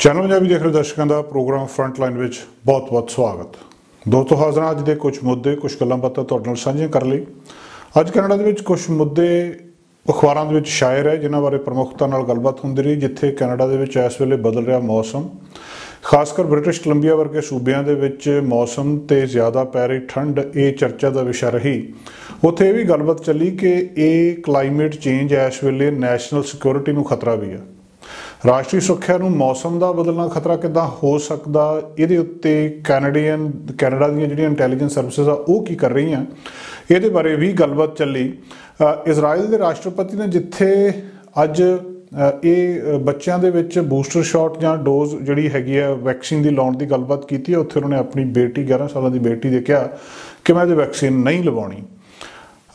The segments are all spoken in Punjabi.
चैनल पंजाबी देख रहे दर्शकों का प्रोग्राम फ्रंटलाइन में बहुत बहुत स्वागत। दोस्तों हाजिर अज के कुछ मुद्दे कुछ गल्लां बातां तुहाडे नाल साझीआं कर लई। अज कैनेडा दे विच कुछ मुद्दे अखबारां दे विच शायर है जिन्हां बारे प्रमुखता नाल गलबात हुंदी रही। जिथे कैनेडा दे विच इस वेले बदल रहा मौसम, खासकर ब्रिटिश कोलंबिया वर्गे सूबियां दे विच मौसम ते ज़्यादा पै रही ठंड ये चर्चा का विषय रही। उत्थे भी गलबात चली कि ये क्लाइमेट चेंज इस वेले नैशनल सिक्योरिटी नूं खतरा भी है। राष्ट्रीय सुरक्षा नूं मौसम का बदलना खतरा किदां हो सकता, ये उत्ते कैनेडा दी जिहड़ियां इंटैलीजेंस सर्विसेज आ वो की कर रही हैं, ये बारे भी गलबात चली। इजराइल के राष्ट्रपति ने जिथे अज ये बच्चों दे विच बूस्टर शॉट या डोज जिहड़ी हैगी है वैक्सीन की लाउण की गलबात की, उत्थे उन्होंने अपनी बेटी 11 साल की बेटी ने कहा कि मैं ये वैक्सीन नहीं लवाउणी।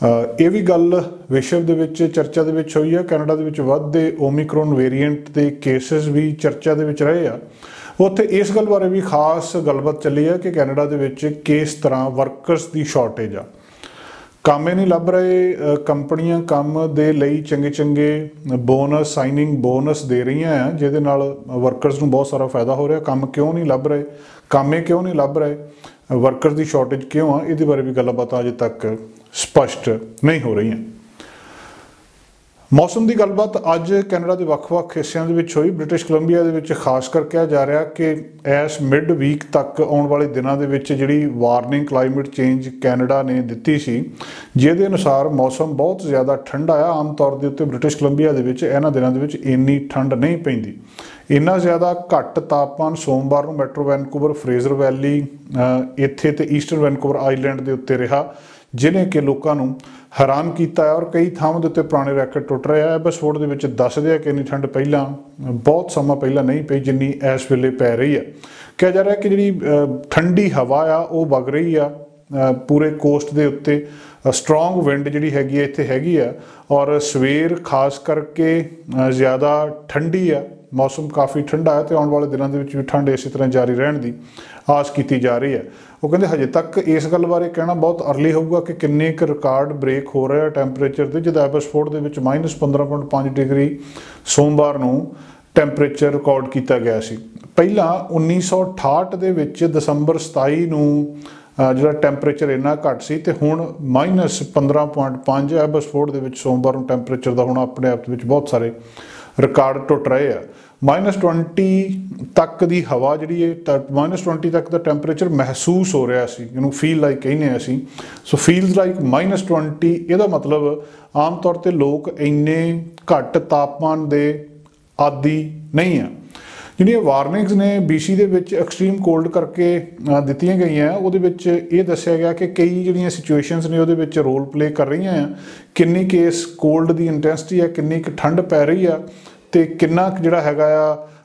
ये भी गल विश्व दे विच चर्चा दे विच हुई है। कैनेडा दे विच वधदे ओमिक्रॉन वेरीएंट के केसिस भी चर्चा दे विच रहे आ। उत्थे इस गल बारे भी खास गलबात चली है कि कैनेडा दे विच किस तरह वर्कर्स की शॉर्टेज आ, काम ही नहीं लभ रहे। कंपनियां काम दे लई चंगे चंगे बोनस साइनिंग बोनस दे रही हैं जिहदे नाल वर्कर्स नूं बहुत सारा फायदा हो रहा। काम क्यों नहीं लभ रहे, कामे क्यों नहीं लभ रहे, वर्कर्स की शॉर्टेज क्यों आ, ये बारे भी गलबात अजे तक स्पष्ट नहीं हो रही हैं। मौसम की गलबात अज कैनेडा के ਵੱਖ-ਵੱਖ हिस्सों के हुई। ब्रिटिश कोलंबिया के खासकर कहा जा रहा कि इस मिड वीक तक आने वाले दिनों के जी वार्निंग क्लाइमेट चेंज कैनेडा ने दी सी, जिहदे अनुसार मौसम बहुत ज़्यादा ठंडा आ। आम तौर के उत्ते ब्रिटिश कोलंबिया के इन्हां दिनों के इन्नी ठंड नहीं पैंदी। इन्ना ज़्यादा घट तापमान सोमवार को मैट्रो वैनकूवर फ्रेजर वैली इत्थे ते ईस्टर्न वैनकूवर आइलैंड के उत्ते रहा, जिन्हें कि लोगों को हैरान किया है। और कई थावां दे उत्ते पुराने रैकट टुट रहे हैं। एबसफोर्ड दे विच दसदे कि इन्नी ठंड पहला बहुत समा पहला नहीं पई जिन्नी इस वेले पै रही है। कहा जा रहा है कि जी ठंडी हवा आ वो वग रही आ पूरे कोस्ट के उत्ते। स्ट्रोंग विंड जी हैगी है इत्थे हैगी आ, और सवेर खास करके ज़्यादा ठंडी आ। मौसम काफ़ी ठंडा है तो आने वाले दिनों के भी ठंड इस तरह जारी रहने की आस की जा रही है। वो कहते हजे तक इस गल बारे कहना बहुत अर्ली होगा कि किन्ने क रिकॉर्ड ब्रेक हो रहे हैं टैंपरेचर के। जो एबसफोर्ड के -15.5 डिग्री सोमवार को टैंपरेचर रिकॉर्ड किया गया सी। पहला 1968 के विच दसंबर 27 को जो टैंपरेचर इन्ना घट सी ते हुण -15.5 एबसफोर्ड के सोमवार को टैंपरेचर का हुण अपने आप में बहुत सारे रिकॉर्ड टुट रहे हैं। -20 तक की हवा जी है, -20 तक का टैंपरेचर महसूस हो रहा सी, जिन्होंने फील लाइक कहने असी। सो फील्स लाइक -20 यदा मतलब आम तौर पर लोग इन्ने घट तापमान के आदि नहीं है। जिहड़ियां वार्निंग्स ने BC दे विच एक्सट्रीम कोल्ड करके दित्तियां गई हैं, उहदे विच ये दस्सिया गया कि कई जिहड़ियां सिचुएशनस ने उहदे विच रोल प्ले कर रही हैं। किन्नी केस कोल्ड की इंटैंसिटी है, किन्नी क ठंड पै रही है तो किन्ना जिहड़ा हैगा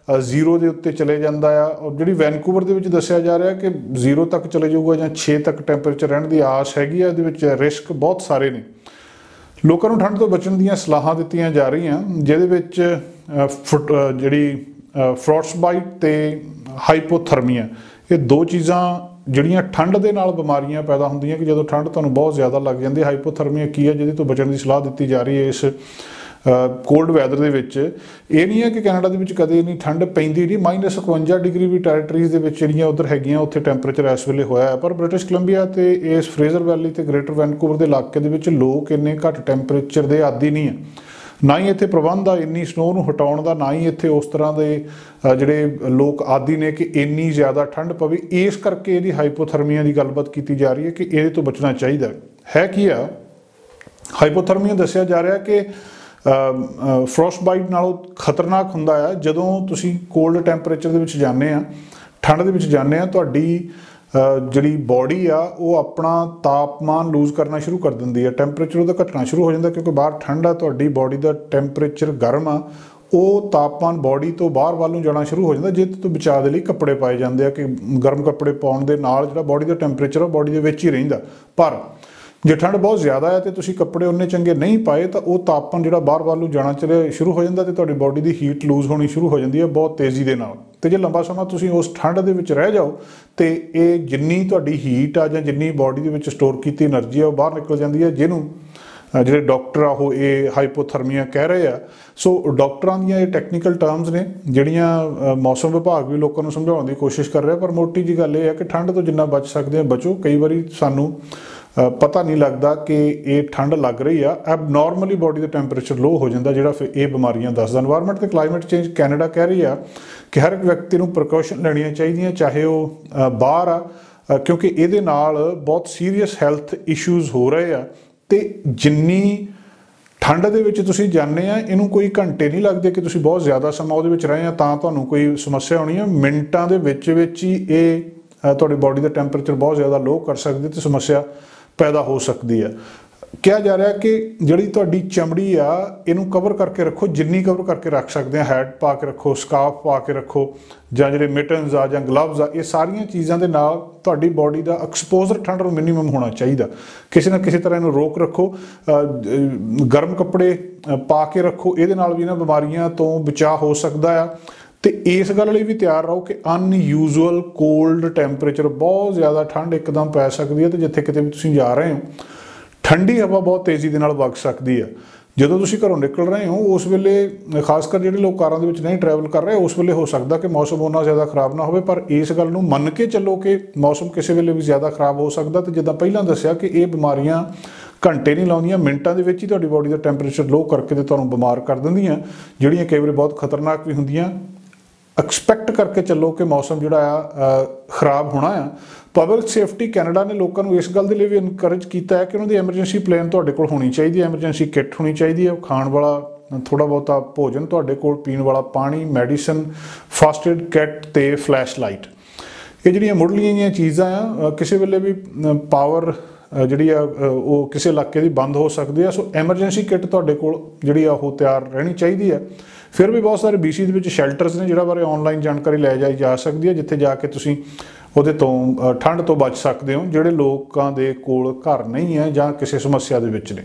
आ जीरो के उत्ते चले जाता है। और जी वैनकूवर के विच दस्सिया जा रहा है कि जीरो तक चले जाऊगा या 6 तक टैंपरेचर रहने की आस हैगी है। ये रिस्क बहुत सारे ने। लोगों को ठंड तो बचने दी सलाहां दित्तियां जा रही हैं, जिहदे विच जिहड़ी फ्रॉस्टबाइट ते हाइपोथर्मिया ये दो चीज़ां जिहड़ियां ठंड दे नाल बीमारियां पैदा होंदियां कि जो ठंड तुहानूं बहुत ज़्यादा लग जाती है। हाइपोथर्मिया की है, जिहदे तो बचने की सलाह दी जा रही है इस कोल्ड वैदर दे विच। ये नहीं है कि कैनेडा दे विच कदे इन्नी ठंड पैंदी नहीं। -51 डिग्री भी टैरेटरीज़ दे विच जिहड़ियां उधर हैगियां उत्थे टैंपरेचर इस वेले होया है। पर ब्रिटिश कोलंबिया ते इस फ्रेजर वैली ते ग्रेटर वैनकूवर के इलाके दे विच लोग इन्ने घट टैंपरेचर के आदी नहीं है। ना ही इत्थे प्रबंध आ इन्नी स्नो नूं हटाउण दा, ना ही इत्थे उस तरह के जिहड़े लोग आदी ने कि इन्नी ज़्यादा ठंड पवे। इस करके इहदी हाइपोथर्मिया की गलबात की जा रही है कि इहदे तो बचना चाहिए है। की आ हाइपोथर्मिया दस्सिया जा रहा कि फ्रॉस्टबाइट नालों खतरनाक हुंदा है जदों तुसीं कोल्ड टैंपरेचर दे विच जाने आ, ठंड दे विच जाने आ, तुहाडी जिहड़ी बॉडी आ वो अपना तापमान लूज करना शुरू कर दिंदी है। टैंपरेचर उहदा घटना शुरू हो जाता क्योंकि बाहर ठंड आ, तुहाडी बॉडी का टैंपरेचर गर्म आ, वो तापमान बॉडी तो बाहर वालों जाना शुरू हो जाता। जिस तो बचाव के लिए कपड़े पाए जाते हैं कि गर्म कपड़े पाउण दे नाल जिहड़ा बॉडी का टैंपरेचर आ बॉडी दे विच ही रहिंदा। पर जे ठंड बहुत ज़्यादा है तो तुसीं कपड़े उन्ने चंगे नहीं पाए तो वह तापमान जिहड़ा बाहर वालों जाना चले शुरू हो जाता, तो तुहाडी बॉडी की हीट लूज होनी शुरू हो जाती है बहुत तेज़ी के नाल। तो जे लंबा समा तुसीं उस ठंड दे विच रह जाओ तो ये जिन्नी तुहाडी हीट आ जां जिन्नी बॉडी दे विच स्टोर की एनर्जी है वह बाहर निकल जाती है, जिन्हों ਜਿਹੜੇ ਡਾਕਟਰ ਆ ਉਹ ਇਹ ਹਾਈਪੋਥਰਮੀਆ ਕਹਿ ਰਹੇ ਆ। ਸੋ ਡਾਕਟਰਾਂ ਦੀਆਂ ਇਹ ਟੈਕਨੀਕਲ ਟਰਮਸ ਨੇ ਜਿਹੜੀਆਂ ਮੌਸਮ ਵਿਭਾਗ ਵੀ ਲੋਕਾਂ ਨੂੰ ਸਮਝਾਉਣ ਦੀ ਕੋਸ਼ਿਸ਼ ਕਰ ਰਿਹਾ। ਪਰ ਮੋਟੀ ਜੀ ਗੱਲ ਇਹ ਹੈ ਕਿ ਠੰਡ ਤੋਂ ਜਿੰਨਾ ਬਚ ਸਕਦੇ ਆ ਬਚੋ। ਕਈ ਵਾਰੀ ਸਾਨੂੰ ਪਤਾ ਨਹੀਂ ਲੱਗਦਾ ਕਿ ਇਹ ਠੰਡ ਲੱਗ ਰਹੀ ਆ, ਐਬਨੋਰਮਲੀ ਬੋਡੀ ਦਾ ਟੈਂਪਰੇਚਰ ਲੋ ਹੋ ਜਾਂਦਾ, ਜਿਹੜਾ ਫਿਰ ਇਹ ਬਿਮਾਰੀਆਂ ਦੱਸਦਾ। ਇਨਵਾਇਰਮੈਂਟ ਤੇ ਕਲਾਈਮੇਟ ਚੇਂਜ ਕੈਨੇਡਾ ਕਹਿ ਰਹੀ ਆ ਕਿ ਹਰ ਇੱਕ ਵਿਅਕਤੀ ਨੂੰ ਪ੍ਰੀਕਾਸ਼ਨ ਲੈਣੀਆਂ ਚਾਹੀਦੀਆਂ, ਚਾਹੇ ਉਹ ਬਾਹਰ ਆ, ਕਿਉਂਕਿ ਇਹਦੇ ਨਾਲ ਬਹੁਤ ਸੀਰੀਅਸ ਹੈਲਥ ਇਸ਼ੂਜ਼ ਹੋ ਰਹੇ ਆ। ਤੇ ਜਿੰਨੀ ਠੰਡ ਦੇ ਵਿੱਚ ਤੁਸੀਂ ਜਾਂਦੇ ਆ, ਇਹਨੂੰ ਕੋਈ ਘੰਟੇ ਨਹੀਂ ਲੱਗਦੇ ਕਿ ਤੁਸੀਂ ਬਹੁਤ ਜ਼ਿਆਦਾ ਸਮਾਂ ਉਹਦੇ ਵਿੱਚ ਰਹੇ ਆ ਤਾਂ ਤੁਹਾਨੂੰ ਕੋਈ ਸਮੱਸਿਆ ਹੋਣੀ ਆ। ਮਿੰਟਾਂ ਦੇ ਵਿੱਚ ਹੀ ਇਹ ਤੁਹਾਡੀ ਬਾਡੀ ਦਾ ਟੈਂਪਰੇਚਰ ਬਹੁਤ ਜ਼ਿਆਦਾ ਲੋ ਕਰ ਸਕਦੀ ਤੇ ਸਮੱਸਿਆ ਪੈਦਾ ਹੋ ਸਕਦੀ ਆ। ਕਿਹਾ ਜਾ ਰਿਹਾ ਕਿ ਜਿਹੜੀ ਤੁਹਾਡੀ ਚਮੜੀ ਆ ਇਹਨੂੰ ਕਵਰ ਕਰਕੇ ਰੱਖੋ, ਜਿੰਨੀ ਕਵਰ ਕਰਕੇ ਰੱਖ ਸਕਦੇ ਆ। ਹੈਟ ਪਾ ਕੇ ਰੱਖੋ, ਸਕਾਰਫ ਪਾ ਕੇ ਰੱਖੋ, ਜਾਂ ਜਿਹੜੇ ਮਿਟਨਸ ਆ ਜਾਂ ਗਲਵਜ਼ ਆ, ਇਹ ਸਾਰੀਆਂ ਚੀਜ਼ਾਂ ਦੇ ਨਾਲ ਤੁਹਾਡੀ ਬਾਡੀ ਦਾ ਐਕਸਪੋਜ਼ਰ ਠੰਡ ਨੂੰ ਮਿਨੀਮਮ ਹੋਣਾ ਚਾਹੀਦਾ। ਕਿਸੇ ਨਾ ਕਿਸੇ ਤਰ੍ਹਾਂ ਇਹਨੂੰ ਰੋਕ ਰੱਖੋ। ਗਰਮ ਕੱਪੜੇ ਪਾ ਕੇ ਰੱਖੋ, ਇਹਦੇ ਨਾਲ ਵੀ ਇਹਨਾਂ ਬਿਮਾਰੀਆਂ ਤੋਂ ਬਚਾਅ ਹੋ ਸਕਦਾ ਆ। ਤੇ ਇਸ ਗੱਲ ਲਈ ਵੀ ਤਿਆਰ ਰਹੋ ਕਿ ਅਨਯੂਜ਼ੂਅਲ ਕੋਲਡ ਟੈਂਪਰੇਚਰ, ਬਹੁਤ ਜ਼ਿਆਦਾ ਠੰਡ ਇੱਕਦਮ ਪੈ ਸਕਦੀ ਹੈ। ਤੇ ਜਿੱਥੇ ਕਿਤੇ ਵੀ ਤੁਸੀਂ ਜਾ ਰਹੇ ਹੋ, ਠੰਡੀ ਹਵਾ ਬਹੁਤ ਤੇਜ਼ੀ ਦੇ ਨਾਲ ਵਗ ਸਕਦੀ ਹੈ। ਜਦੋਂ ਤੁਸੀਂ ਘਰੋਂ ਨਿਕਲ ਰਹੇ ਹੋ ਉਸ ਵੇਲੇ, ਖਾਸ ਕਰ ਜਿਹੜੇ ਲੋਕ ਕਾਰਾਂ ਦੇ ਵਿੱਚ ਨਹੀਂ ਟਰੈਵਲ ਕਰ ਰਹੇ, ਉਸ ਵੇਲੇ ਹੋ ਸਕਦਾ ਕਿ ਮੌਸਮ ਉਹਨਾਂ ਜ਼ਿਆਦਾ ਖਰਾਬ ਨਾ ਹੋਵੇ। ਪਰ ਇਸ ਗੱਲ ਨੂੰ ਮੰਨ ਕੇ ਚੱਲੋ ਕਿ ਮੌਸਮ ਕਿਸੇ ਵੇਲੇ ਵੀ ਜ਼ਿਆਦਾ ਖਰਾਬ ਹੋ ਸਕਦਾ। ਤੇ ਜਿੱਦਾਂ ਪਹਿਲਾਂ ਦੱਸਿਆ ਕਿ ਇਹ ਬਿਮਾਰੀਆਂ ਘੰਟੇ ਨਹੀਂ ਲਾਉਂਦੀਆਂ, ਮਿੰਟਾਂ ਦੇ ਵਿੱਚ ਹੀ ਤੁਹਾਡੀ ਬਾਡੀ ਦਾ ਟੈਂਪਰੇਚਰ ਲੋ ਕਰਕੇ ਤੇ ਤੁਹਾਨੂੰ ਬਿਮਾਰ ਕਰ ਦਿੰਦੀਆਂ, ਜਿਹੜੀਆਂ ਕਈ ਵਾਰੀ ਬਹੁਤ ਖਤਰਨਾਕ ਵੀ ਹੁੰਦੀਆਂ। ਐਕਸਪੈਕਟ ਕਰਕੇ ਚੱਲੋ ਕਿ ਮੌਸਮ ਜਿਹੜਾ ਆ ਖਰਾਬ ਹੋਣਾ ਆ। ਪਬਲਿਕ ਸੇਫਟੀ ਕੈਨੇਡਾ ਨੇ ਲੋਕਾਂ ਨੂੰ ਇਸ ਗੱਲ ਦੇ ਲਈ ਵੀ ਇਨਕਰੇਜ ਕੀਤਾ ਹੈ ਕਿ ਉਹਨਾਂ ਦੀ ਐਮਰਜੈਂਸੀ ਪਲਾਨ ਤੁਹਾਡੇ ਕੋਲ ਹੋਣੀ ਚਾਹੀਦੀ ਹੈ, ਐਮਰਜੈਂਸੀ ਕਿੱਟ ਹੋਣੀ ਚਾਹੀਦੀ ਹੈ, ਖਾਣ ਵਾਲਾ ਥੋੜ੍ਹਾ ਬਹੁਤਾ ਭੋਜਨ ਤੁਹਾਡੇ ਕੋਲ, ਪੀਣ ਵਾਲਾ ਪਾਣੀ, ਮੈਡੀਸਨ, ਫਸਟ ਏਡ ਕਿੱਟ ਤੇ ਫਲੈਸ਼ ਲਾਈਟ। ਇਹ ਜਿਹੜੀਆਂ ਮੁੱਢਲੀਆਂ ਜਿਹੀਆਂ ਚੀਜ਼ਾਂ ਆ, ਕਿਸੇ ਵੇਲੇ ਵੀ ਪਾਵਰ ਜਿਹੜੀ ਆ ਉਹ ਕਿਸੇ ਇਲਾਕੇ ਦੀ ਬੰਦ ਹੋ ਸਕਦੀ ਆ। ਸੋ ਐਮਰਜੈਂਸੀ ਕਿੱਟ ਤੁਹਾਡੇ ਕੋਲ ਜਿਹੜੀ ਆ ਉਹ ਤਿਆਰ ਰਹਿਣੀ ਚਾਹੀਦੀ ਹੈ। ਫਿਰ ਵੀ ਬਹੁਤ ਸਾਰੇ BC ਦੇ ਵਿੱਚ ਸ਼ੈਲਟਰਸ ਨੇ, ਜਿਹੜਾ ਬਾਰੇ ਆਨਲਾਈਨ ਜਾਣਕਾਰੀ ਲੈ ਜਾਈ ਜਾ ਸਕਦੀ ਹੈ, ਜਿੱਥੇ ਜਾ ਕੇ ਤੁਸੀਂ ਉਹਦੇ ਤੋਂ ਠੰਡ ਤੋਂ ਬਚ ਸਕਦੇ ਹੋ, ਜਿਹੜੇ ਲੋਕਾਂ ਦੇ ਕੋਲ ਘਰ ਨਹੀਂ ਹੈ ਜਾਂ ਕਿਸੇ ਸਮੱਸਿਆ ਦੇ ਵਿੱਚ ਨੇ।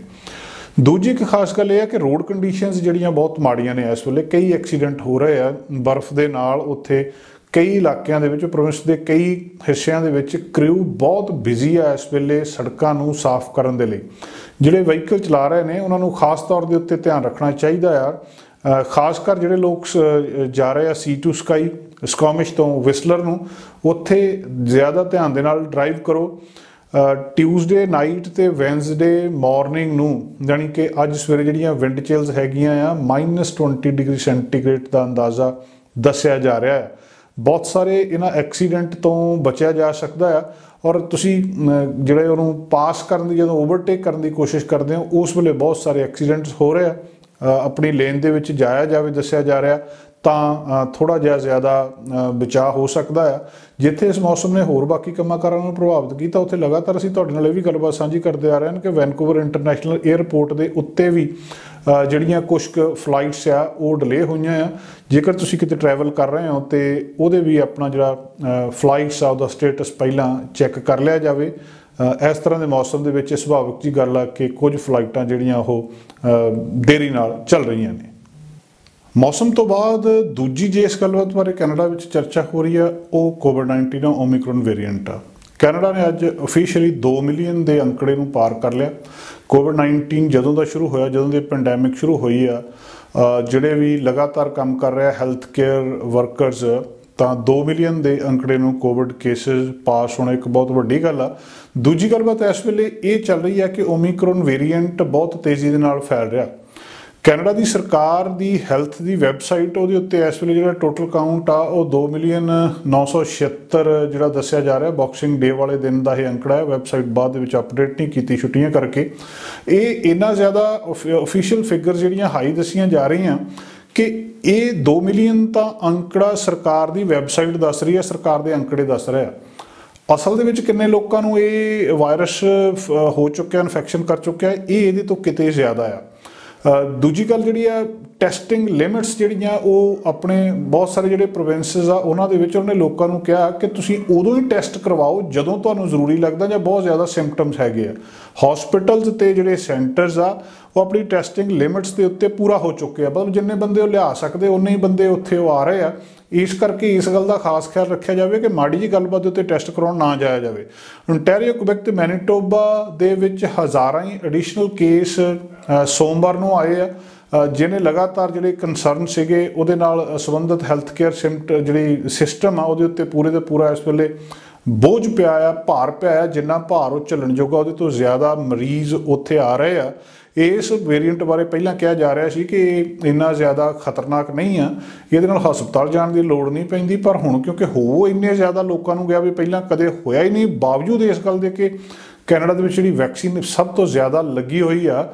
ਦੂਜੀ ਇੱਕ ਖਾਸ ਗੱਲ ਇਹ ਹੈ ਕਿ ਰੋਡ ਕੰਡੀਸ਼ਨਸ ਜਿਹੜੀਆਂ ਬਹੁਤ ਮਾੜੀਆਂ ਨੇ ਇਸ ਵੇਲੇ। ਕਈ ਐਕਸੀਡੈਂਟ ਹੋ ਰਹੇ ਆ ਬਰਫ਼ ਦੇ ਨਾਲ। ਉੱਥੇ ਕਈ ਇਲਾਕਿਆਂ ਦੇ ਵਿੱਚ, ਪ੍ਰੋਵਿੰਸ ਦੇ ਕਈ ਹਿੱਸਿਆਂ ਦੇ ਵਿੱਚ ਕ੍ਰਿਊ ਬਹੁਤ ਬਿਜ਼ੀ ਆ ਇਸ ਵੇਲੇ ਸੜਕਾਂ ਨੂੰ ਸਾਫ਼ ਕਰਨ ਦੇ ਲਈ। ਜਿਹੜੇ ਵਹੀਕਲ ਚਲਾ ਰਹੇ ਨੇ ਉਹਨਾਂ ਨੂੰ ਖਾਸ ਤੌਰ ਦੇ ਉੱਤੇ ਧਿਆਨ ਰੱਖਣਾ ਚਾਹੀਦਾ ਆ। ਖਾਸ ਕਰ ਜਿਹੜੇ ਲੋਕ ਜਾ ਰਹੇ ਆ ਸੀ ਟੂ ਸਕਾਈ, ਸਕੋਮਿਸ਼ ਤੋਂ ਵਿਸਲਰ ਨੂੰ, ਉੱਥੇ ਜ਼ਿਆਦਾ ਧਿਆਨ ਦੇ ਨਾਲ ਡਰਾਈਵ ਕਰੋ। ਟਿਊਜ਼ਡੇ ਨਾਈਟ ਤੇ ਵੈਨਸਡੇ ਮਾਰਨਿੰਗ ਨੂੰ, ਜਾਣੀ ਕਿ ਅੱਜ ਸਵੇਰੇ ਜਿਹੜੀਆਂ ਵਿੰਡ ਚਿਲਸ ਹੈਗੀਆਂ ਆ, -20 ਡਿਗਰੀ ਸੈਂਟੀਗ੍ਰੇਡ ਦਾ ਅੰਦਾਜ਼ਾ ਦੱਸਿਆ ਜਾ ਰਿਹਾ ਹੈ। ਬਹੁਤ ਸਾਰੇ ਇਹਨਾਂ ਐਕਸੀਡੈਂਟ ਤੋਂ ਬਚਿਆ ਜਾ ਸਕਦਾ ਆ। ਔਰ ਤੁਸੀਂ ਜਿਹੜੇ ਉਹਨੂੰ ਪਾਸ ਕਰਨ ਦੀ, ਜਦੋਂ ਓਵਰਟੇਕ ਕਰਨ ਦੀ ਕੋਸ਼ਿਸ਼ ਕਰਦੇ ਹੋ, ਉਸ ਵੇਲੇ ਬਹੁਤ ਸਾਰੇ ਐਕਸੀਡੈਂਟਸ ਹੋ ਰਹੇ ਆ। ਆਪਣੀ ਲੇਨ ਦੇ ਵਿੱਚ ਜਾਇਆ ਜਾਵੇ, ਦੱਸਿਆ ਜਾ ਰਿਹਾ, ਤਾਂ ਥੋੜ੍ਹਾ ਜਿਹਾ ਜ਼ਿਆਦਾ ਬਚਾਅ ਹੋ ਸਕਦਾ ਆ। ਜਿੱਥੇ ਇਸ ਮੌਸਮ ਨੇ ਹੋਰ ਬਾਕੀ ਕੰਮਾਂ-ਕਾਰਾਂ ਨੂੰ ਪ੍ਰਭਾਵਿਤ ਕੀਤਾ, ਉੱਥੇ ਲਗਾਤਾਰ ਅਸੀਂ ਤੁਹਾਡੇ ਨਾਲ ਇਹ ਵੀ ਗੱਲਬਾਤ ਸਾਂਝੀ ਕਰਦੇ ਆ ਰਹੇ ਹਾਂ ਕਿ ਵੈਨਕੂਵਰ ਇੰਟਰਨੈਸ਼ਨਲ ਏਅਰਪੋਰਟ ਦੇ ਉੱਤੇ ਵੀ ਜਿਹੜੀਆਂ ਕੁਛ ਕੁ ਫਲਾਈਟਸ ਆ ਉਹ ਡਿਲੇ ਹੋਈਆਂ ਆ। ਜੇਕਰ ਤੁਸੀਂ ਕਿਤੇ ਟਰੈਵਲ ਕਰ ਰਹੇ ਹੋ ਤਾਂ ਉਹਦੇ ਵੀ ਆਪਣਾ ਜਿਹੜਾ ਫਲਾਈਟਸ ਆ ਉਹਦਾ ਸਟੇਟਸ ਪਹਿਲਾਂ ਚੈੱਕ ਕਰ ਲਿਆ ਜਾਵੇ। ਇਸ ਤਰ੍ਹਾਂ ਦੇ ਮੌਸਮ ਦੇ ਵਿੱਚ ਸੁਭਾਵਿਕ ਜੀ ਗੱਲ ਆ ਕਿ ਕੁਝ ਫਲਾਈਟਾਂ ਜਿਹੜੀਆਂ ਉਹ ਦੇਰੀ ਨਾਲ ਚੱਲ ਰਹੀਆਂ ਨੇ। ਮੌਸਮ ਤੋਂ ਬਾਅਦ ਦੂਜੀ ਜਿਸ ਗੱਲਬਾਤ ਬਾਰੇ ਕੈਨੇਡਾ ਵਿੱਚ ਚਰਚਾ ਹੋ ਰਹੀ ਆ, ਉਹ ਕੋਵਿਡ-19 ਓਮਿਕਰੋਨ ਵੇਰੀਐਂਟ ਆ। ਕੈਨੇਡਾ ਨੇ ਅੱਜ ਅਫੀਸ਼ੀਅਲੀ 2 ਮਿਲੀਅਨ ਦੇ ਅੰਕੜੇ ਨੂੰ ਪਾਰ ਕਰ ਲਿਆ। ਕੋਵਿਡ-19 ਜਦੋਂ ਦਾ ਸ਼ੁਰੂ ਹੋਇਆ, ਜਦੋਂ ਦੀ ਪੈਂਡੈਮਿਕ ਸ਼ੁਰੂ ਹੋਈ ਆ, ਜਿਹੜੇ ਵੀ ਲਗਾਤਾਰ ਕੰਮ ਕਰ ਰਿਹਾ ਹੈਲਥ ਕੇਅਰ ਵਰਕਰਸ, ਤਾਂ 2 ਮਿਲੀਅਨ ਦੇ ਅੰਕੜੇ ਨੂੰ ਕੋਵਿਡ ਕੇਸਿਸ ਪਾਸ ਹੋਣਾ ਇੱਕ ਬਹੁਤ ਵੱਡੀ ਗੱਲ ਆ। ਦੂਜੀ ਗੱਲਬਾਤ ਇਸ ਵੇਲੇ ਇਹ ਚੱਲ ਰਹੀ ਹੈ ਕਿ ਓਮਿਕਰੋਨ ਵੇਰੀਐਂਟ ਬਹੁਤ ਤੇਜ਼ੀ ਦੇ ਨਾਲ ਫੈਲ ਰਿਹਾ। ਕੈਨੇਡਾ ਦੀ ਸਰਕਾਰ ਦੀ ਹੈਲਥ ਦੀ ਵੈਬਸਾਈਟ, ਉਹਦੇ ਉੱਤੇ ਇਸ ਵੇਲੇ ਜਿਹੜਾ ਟੋਟਲ ਕਾਊਂਟ ਆ ਉਹ 2,976,000 ਜਿਹੜਾ ਦੱਸਿਆ ਜਾ ਰਿਹਾ। ਬਾਕਸਿੰਗ ਡੇ ਵਾਲੇ ਦਿਨ ਦਾ ਇਹ ਅੰਕੜਾ ਹੈ। ਵੈਬਸਾਈਟ ਬਾਅਦ ਦੇ ਵਿੱਚ ਅਪਡੇਟ ਨਹੀਂ ਕੀਤੀ ਛੁੱਟੀਆਂ ਕਰਕੇ। ਇਹ ਇੰਨਾ ਜ਼ਿਆਦਾ ਓਫੀਸ਼ੀਅਲ ਫਿਗਰ ਜਿਹੜੀਆਂ ਹਾਈ ਦੱਸੀਆਂ ਜਾ ਰਹੀਆਂ ਕਿ ਇਹ 2 ਮਿਲੀਅਨ ਤਾਂ ਅੰਕੜਾ ਸਰਕਾਰ ਦੀ ਵੈਬਸਾਈਟ ਦੱਸ ਰਹੀ ਹੈ, ਸਰਕਾਰ ਦੇ ਅੰਕੜੇ ਦੱਸ ਰਿਹਾ। ਅਸਲ ਦੇ ਵਿੱਚ ਕਿੰਨੇ ਲੋਕਾਂ ਨੂੰ ਇਹ ਵਾਇਰਸ ਹੋ ਚੁੱਕਿਆ, ਇਨਫੈਕਸ਼ਨ ਕਰ ਚੁੱਕਿਆ, ਇਹ ਇਹਦੇ ਤੋਂ ਕਿਤੇ ਜ਼ਿਆਦਾ ਆ। दूजी गल जिहड़ी आ टैसटिंग लिमिट्स जिहड़ियां ਉਹ ਆਪਣੇ बहुत सारे ਜਿਹੜੇ प्रोविंसेस ਆ ਉਹਨਾਂ ਦੇ ਵਿੱਚ ਉਹਨੇ ਲੋਕਾਂ ਨੂੰ ਕਿਹਾ ਕਿ ਤੁਸੀਂ ਉਦੋਂ ਹੀ ਟੈਸਟ ਕਰਵਾਓ ਜਦੋਂ ਤੁਹਾਨੂੰ ਜ਼ਰੂਰੀ ਲੱਗਦਾ ਜਾਂ ਬਹੁਤ ਜ਼ਿਆਦਾ ਸਿੰਪਟਮਸ ਹੈਗੇ ਆ। ਹਸਪੀਟਲਸ ਤੇ ਜਿਹੜੇ ਸੈਂਟਰਸ ਆ ਉਹ ਆਪਣੀ ਟੈਸਟਿੰਗ ਲਿਮਿਟਸ ਦੇ ਉੱਤੇ ਪੂਰਾ ਹੋ ਚੁੱਕੇ ਆ, ਮਤਲਬ ਜਿੰਨੇ ਬੰਦੇ ਉਹ ਲਿਆ ਸਕਦੇ ਉਨੇ ਹੀ ਬੰਦੇ ਉੱਥੇ ਉਹ ਆ ਰਹੇ ਆ। ਇਸ ਕਰਕੇ ਇਸ ਗੱਲ ਦਾ ਖਾਸ ਖਿਆਲ ਰੱਖਿਆ ਜਾਵੇ ਕਿ ਮਾੜੀ ਜੀ ਗੱਲਬਾਤ ਦੇ ਉੱਤੇ ਟੈਸਟ ਕਰਾਉਣ ਨਾ ਜਾਇਆ ਜਾਵੇ। ontario ਕੁਬੈਕ ਤੇ ਮੈਨੀਟੋਬਾ ਦੇ ਵਿੱਚ ਹਜ਼ਾਰਾਂ ਹੀ ਐਡੀਸ਼ਨਲ ਕੇਸ ਸੋਮਵਾਰ ਨੂੰ ਆਏ ਆ, ਜਿਹਨੇ ਲਗਾਤਾਰ ਜਿਹੜੇ ਕੰਸਰਨ ਸੀਗੇ ਉਹਦੇ ਨਾਲ ਸੰਬੰਧਿਤ ਹੈਲਥ ਕੇਅਰ ਜਿਹੜੀ ਸਿਸਟਮ ਆ ਉਹਦੇ ਉੱਤੇ ਪੂਰੇ ਦਾ ਪੂਰਾ ਇਸ ਵੇਲੇ ਬੋਝ ਪਿਆ ਆ, ਭਾਰ ਪਿਆ ਆ। ਜਿੰਨਾ ਭਾਰ ਉਹ ਝੱਲਣ ਜੋਗਾ ਉਹਦੇ ਤੋਂ ਜ਼ਿਆਦਾ ਮਰੀਜ਼ ਉੱਥੇ ਆ ਰਹੇ ਆ। ਇਸ ਵੇਰੀਐਂਟ ਬਾਰੇ ਪਹਿਲਾਂ ਕਿਹਾ ਜਾ ਰਿਹਾ ਸੀ ਕਿ ਇਹ ਇੰਨਾ ਜ਼ਿਆਦਾ ਖਤਰਨਾਕ ਨਹੀਂ ਆ, ਇਹਦੇ ਨਾਲ ਹਸਪਤਾਲ ਜਾਣ ਦੀ ਲੋੜ ਨਹੀਂ ਪੈਂਦੀ, ਪਰ ਹੁਣ ਕਿਉਂਕਿ ਹੋ ਇੰਨੇ ਜ਼ਿਆਦਾ ਲੋਕਾਂ ਨੂੰ ਗਿਆ ਵੀ ਪਹਿਲਾਂ ਕਦੇ ਹੋਇਆ ਹੀ ਨਹੀਂ, ਬਾਵਜੂਦ ਇਸ ਗੱਲ ਦੇ ਕਿ ਕੈਨੇਡਾ ਦੇ ਵਿੱਚ ਜਿਹੜੀ ਵੈਕਸੀਨ ਸਭ ਤੋਂ ਜ਼ਿਆਦਾ ਲੱਗੀ ਹੋਈ ਆ,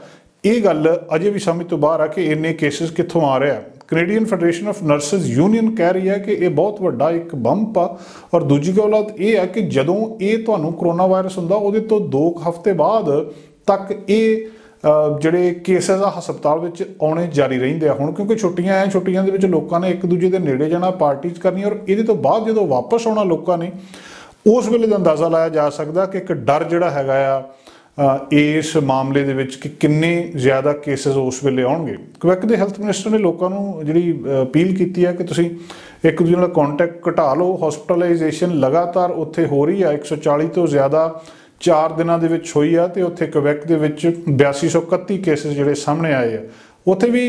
ਇਹ ਗੱਲ ਅਜੇ ਵੀ ਸਮਝ ਤੋਂ ਬਾਹਰ ਆ ਕਿ ਇੰਨੇ ਕੇਸਿਸ ਕਿੱਥੋਂ ਆ ਰਿਹਾ। Canadian federation of nurses union ਕਹਿ ਰਹੀ ਹੈ ਕਿ ਇਹ ਬਹੁਤ ਵੱਡਾ ਇੱਕ ਬੰਪ ਆ। ਔਰ ਦੂਜੀ ਗੱਲ ਇਹ ਹੈ ਕਿ ਜਦੋਂ ਇਹ ਤੁਹਾਨੂੰ ਕਰੋਨਾ ਵਾਇਰਸ ਹੁੰਦਾ ਉਹਦੇ ਤੋਂ 2 ਹਫ਼ਤੇ ਬਾਅਦ ਤੱਕ ਇਹ ਜਿਹੜੇ ਕੇਸਿਸ ਆ ਹਸਪਤਾਲ ਵਿੱਚ ਆਉਣੇ ਜਾਰੀ ਰਹਿੰਦੇ ਆ। ਹੁਣ ਕਿਉਂਕਿ ਛੁੱਟੀਆਂ ਆ, ਛੁੱਟੀਆਂ ਦੇ ਵਿੱਚ ਲੋਕਾਂ ਨੇ ਇੱਕ ਦੂਜੇ ਦੇ ਨੇੜੇ ਜਾਣਾ, ਪਾਰਟੀਜ਼ ਕਰਨੀਆਂ, ਔਰ ਇਹਦੇ ਤੋਂ ਬਾਅਦ ਜਦੋਂ ਵਾਪਸ ਆਉਣਾ ਲੋਕਾਂ ਨੇ, ਉਸ ਵੇਲੇ ਦਾ ਅੰਦਾਜ਼ਾ ਲਾਇਆ ਜਾ ਸਕਦਾ ਕਿ ਇੱਕ ਡਰ ਜਿਹੜਾ ਹੈਗਾ ਆ ਇਸ ਮਾਮਲੇ ਦੇ ਵਿੱਚ ਕਿ ਕਿੰਨੇ ਜ਼ਿਆਦਾ ਕੇਸਿਸ ਉਸ ਵੇਲੇ ਆਉਣਗੇ। ਕੁਬੈਕ ਦੇ ਹੈਲਥ ਮਿਨਿਸਟਰ ਨੇ ਲੋਕਾਂ ਨੂੰ ਜਿਹੜੀ ਅਪੀਲ ਕੀਤੀ ਹੈ ਕਿ ਤੁਸੀਂ ਇੱਕ ਦੂਜੇ ਨਾਲ ਕੰਟੈਕਟ ਘਟਾ ਲਓ। ਹਸਪੀਟਲਾਈਜੇਸ਼ਨ ਲਗਾਤਾਰ ਉੱਥੇ ਹੋ ਰਹੀ ਆ, 140 ਤੋਂ ਜ਼ਿਆਦਾ 4 ਦਿਨਾਂ ਦੇ ਵਿੱਚ ਹੋਈ ਆ, ਤੇ ਉੱਥੇ ਕੁਬੈਕ ਦੇ ਵਿੱਚ 8231 ਕੇਸਿਸ ਜਿਹੜੇ ਸਾਹਮਣੇ ਆਏ ਆ। ਉੱਥੇ ਵੀ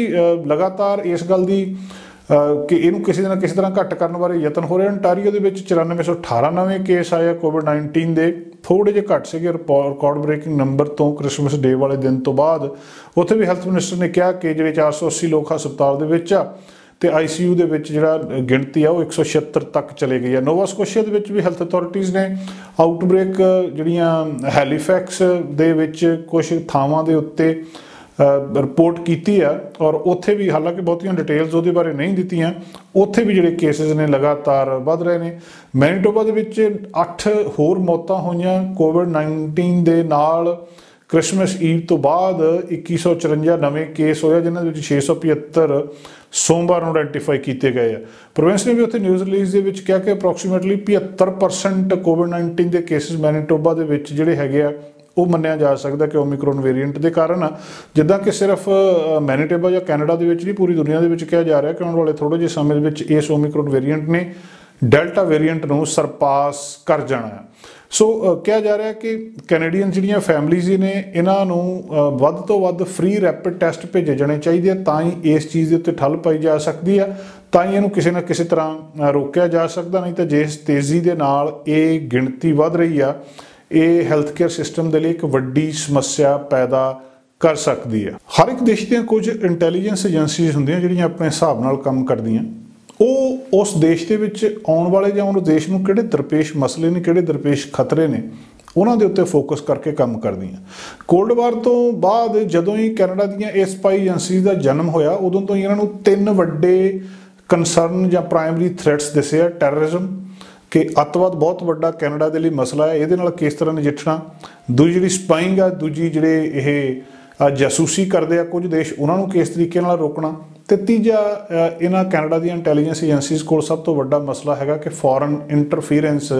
ਲਗਾਤਾਰ ਇਸ ਗੱਲ ਦੀ ਕਿ ਇਹਨੂੰ ਕਿਸੇ ਨਾ ਕਿਸੇ ਤਰ੍ਹਾਂ ਘੱਟ ਕਰਨ ਬਾਰੇ ਯਤਨ ਹੋ ਰਿਹਾ। ontario ਦੇ ਵਿੱਚ 9418 ਨਵੇਂ ਕੇਸ ਆਏ ਆ COVID-19 ਦੇ, ਥੋੜ੍ਹੇ ਜਿਹੇ ਘੱਟ ਸੀਗੇ ਰਿਕਾਰਡ ਬ੍ਰੇਕਿੰਗ ਨੰਬਰ ਤੋਂ ਕ੍ਰਿਸਮਸ ਡੇ ਵਾਲੇ ਦਿਨ ਤੋਂ ਬਾਅਦ। ਉੱਥੇ ਵੀ ਹੈਲਥ ਮਿਨਿਸਟਰ ਨੇ ਕਿਹਾ ਕਿ ਜਿਹੜੇ 480 ਲੋਕ ਹਸਪਤਾਲ ਦੇ ਵਿੱਚ ਆ ਤੇ ICU ਦੇ ਵਿੱਚ ਜਿਹੜਾ ਗਿਣਤੀ ਆ ਉਹ 176 ਤੱਕ ਚਲੇ ਗਈ ਆ। ਨੋਵਾ ਸਕੋਸ਼ੀਆ ਦੇ ਵਿੱਚ ਵੀ ਹੈਲਥ ਅਥਾਰਟੀਜ਼ ਨੇ ਆਊਟਬ੍ਰੇਕ ਜਿਹੜੀਆਂ ਹੈਲੀਫੈਕਸ ਦੇ ਵਿੱਚ ਕੁਛ ਥਾਵਾਂ ਦੇ ਉੱਤੇ ਰਿਪੋਰਟ ਕੀਤੀ ਆ, ਔਰ ਉੱਥੇ ਵੀ ਹਾਲਾਂਕਿ ਬਹੁਤੀਆਂ ਡਿਟੇਲਸ ਉਹਦੇ ਬਾਰੇ ਨਹੀਂ ਦਿੱਤੀਆਂ, ਉੱਥੇ ਵੀ ਜਿਹੜੇ ਕੇਸਿਸ ਨੇ ਲਗਾਤਾਰ ਵੱਧ ਰਹੇ ਨੇ। ਮੈਨੀਟੋਬਾ ਦੇ ਵਿੱਚ 8 ਹੋਰ ਮੌਤਾਂ ਹੋਈਆਂ COVID-19 ਦੇ ਨਾਲ। ਕ੍ਰਿਸਮਸ ਈਵ ਤੋਂ ਬਾਅਦ 2154 ਨਵੇਂ ਕੇਸ ਹੋਏ, ਜਿਨ੍ਹਾਂ ਦੇ ਵਿੱਚ 675 ਸੋਮਵਾਰ ਨੂੰ ਆਇਡੈਂਟੀਫਾਈ ਕੀਤੇ ਗਏ ਆ। ਪ੍ਰੋਵਿੰਸ ਨੇ ਵੀ ਉੱਥੇ ਨਿਊਜ਼ ਰਿਲੀਜ਼ ਦੇ ਵਿੱਚ ਕਿਹਾ ਕਿ ਅਪਰੋਕਸੀਮੇਟਲੀ 75% COVID-19 ਦੇ ਕੇਸਿਸ ਮੈਨੀਟੋਬਾ ਦੇ ਵਿੱਚ ਜਿਹੜੇ ਹੈਗੇ ਆ ਉਹ ਮੰਨਿਆ ਜਾ ਸਕਦਾ ਕਿ ਓਮਿਕਰੋਨ ਵੇਰੀਐਂਟ ਦੇ ਕਾਰਨ ਆ। ਜਿੱਦਾਂ ਕਿ ਸਿਰਫ ਮੈਨੀਟੋਬਾ ਜਾਂ ਕੈਨੇਡਾ ਦੇ ਵਿੱਚ ਨਹੀਂ, ਪੂਰੀ ਦੁਨੀਆ ਦੇ ਵਿੱਚ ਕਿਹਾ ਜਾ ਰਿਹਾ ਕਿ ਆਉਣ ਵਾਲੇ ਥੋੜ੍ਹੇ ਜਿਹੇ ਸਮੇਂ ਦੇ ਵਿੱਚ ਇਸ ਓਮਿਕਰੋਨ ਵੇਰੀਐਂਟ ਨੇ ਡੈਲਟਾ ਵੇਰੀਐਂਟ ਨੂੰ ਸਰਪਾਸ ਕਰ ਜਾਣਾ ਹੈ। ਸੋ ਕਿਹਾ ਜਾ ਰਿਹਾ ਕਿ ਕੈਨੇਡੀਅਨ ਜਿਹੜੀਆਂ ਫੈਮਲੀਜ਼ ਨੇ ਇਹਨਾਂ ਨੂੰ ਵੱਧ ਤੋਂ ਵੱਧ ਫ੍ਰੀ ਰੈਪਿਡ ਟੈਸਟ ਭੇਜੇ ਜਾਣੇ ਚਾਹੀਦੇ ਆ, ਤਾਂ ਹੀ ਇਸ ਚੀਜ਼ ਦੇ ਉੱਤੇ ਠੱਲ ਪਾਈ ਜਾ ਸਕਦੀ ਆ, ਤਾਂ ਹੀ ਇਹਨੂੰ ਕਿਸੇ ਨਾ ਕਿਸੇ ਤਰ੍ਹਾਂ ਰੋਕਿਆ ਜਾ ਸਕਦਾ। ਨਹੀਂ ਤਾਂ ਜਿਸ ਤੇਜ਼ੀ ਦੇ ਨਾਲ ਇਹ ਗਿਣਤੀ ਵੱਧ ਰਹੀ ਆ, ਇਹ ਹੈਲਥ ਕੇਅਰ ਸਿਸਟਮ ਦੇ ਲਈ ਇੱਕ ਵੱਡੀ ਸਮੱਸਿਆ ਪੈਦਾ ਕਰ ਸਕਦੀ ਹੈ। ਹਰ ਇੱਕ ਦੇਸ਼ ਦੀਆਂ ਕੁਝ ਇੰਟੈਲੀਜੈਂਸ ਏਜੰਸੀਜ਼ ਹੁੰਦੀਆਂ ਜਿਹੜੀਆਂ ਆਪਣੇ ਹਿਸਾਬ ਨਾਲ ਕੰਮ ਕਰਦੀਆਂ। ਉਹ ਉਸ ਦੇਸ਼ ਦੇ ਵਿੱਚ ਆਉਣ ਵਾਲੇ ਜਾਂ ਉਸ ਦੇਸ਼ ਨੂੰ ਕਿਹੜੇ ਦਰਪੇਸ਼ ਮਸਲੇ ਨੇ, ਕਿਹੜੇ ਦਰਪੇਸ਼ ਖਤਰੇ ਨੇ, ਉਹਨਾਂ ਦੇ ਉੱਤੇ ਫੋਕਸ ਕਰਕੇ ਕੰਮ ਕਰਦੀਆਂ। ਕੋਲਡ ਵਾਰ ਤੋਂ ਬਾਅਦ ਜਦੋਂ ਹੀ ਕੈਨੇਡਾ ਦੀਆਂ ਇਹ ਸਪਾਈ ਏਜੰਸੀਜ਼ ਦਾ ਜਨਮ ਹੋਇਆ, ਉਦੋਂ ਤੋਂ ਹੀ ਇਹਨਾਂ ਨੂੰ 3 ਵੱਡੇ ਕੰਸਰਨ ਜਾਂ ਪ੍ਰਾਇਮਰੀ ਥ੍ਰੈਟਸ ਦਿਸੇ ਆ। ਟੈਰਰਿਜ਼ਮ, ਕਿ ਅੱਤਵਾਦ ਬਹੁਤ ਵੱਡਾ ਕੈਨੇਡਾ ਦੇ ਲਈ ਮਸਲਾ ਹੈ, ਇਹਦੇ ਨਾਲ ਕਿਸ ਤਰ੍ਹਾਂ ਨਜਿੱਠਣਾ। ਦੂਜੀ ਜਿਹੜੀ ਸਪਾਈਂਗ ਆ, ਦੂਜੀ ਜਿਹੜੇ ਇਹ ਜਾਸੂਸੀ ਕਰਦੇ ਆ ਕੁਝ ਦੇਸ਼, ਉਹਨਾਂ ਨੂੰ ਕਿਸ ਤਰੀਕੇ ਨਾਲ ਰੋਕਣਾ। ਤੇ ਤੀਜਾ ਇਹਨਾਂ ਕੈਨੇਡਾ ਦੀਆਂ ਇੰਟੈਲੀਜੈਂਸ ਏਜੰਸੀਜ਼ ਕੋਲ ਸਭ ਤੋਂ ਵੱਡਾ ਮਸਲਾ ਹੈਗਾ ਕਿ ਫੋਰਨ ਇੰਟਰਫੀਰੈਂਸ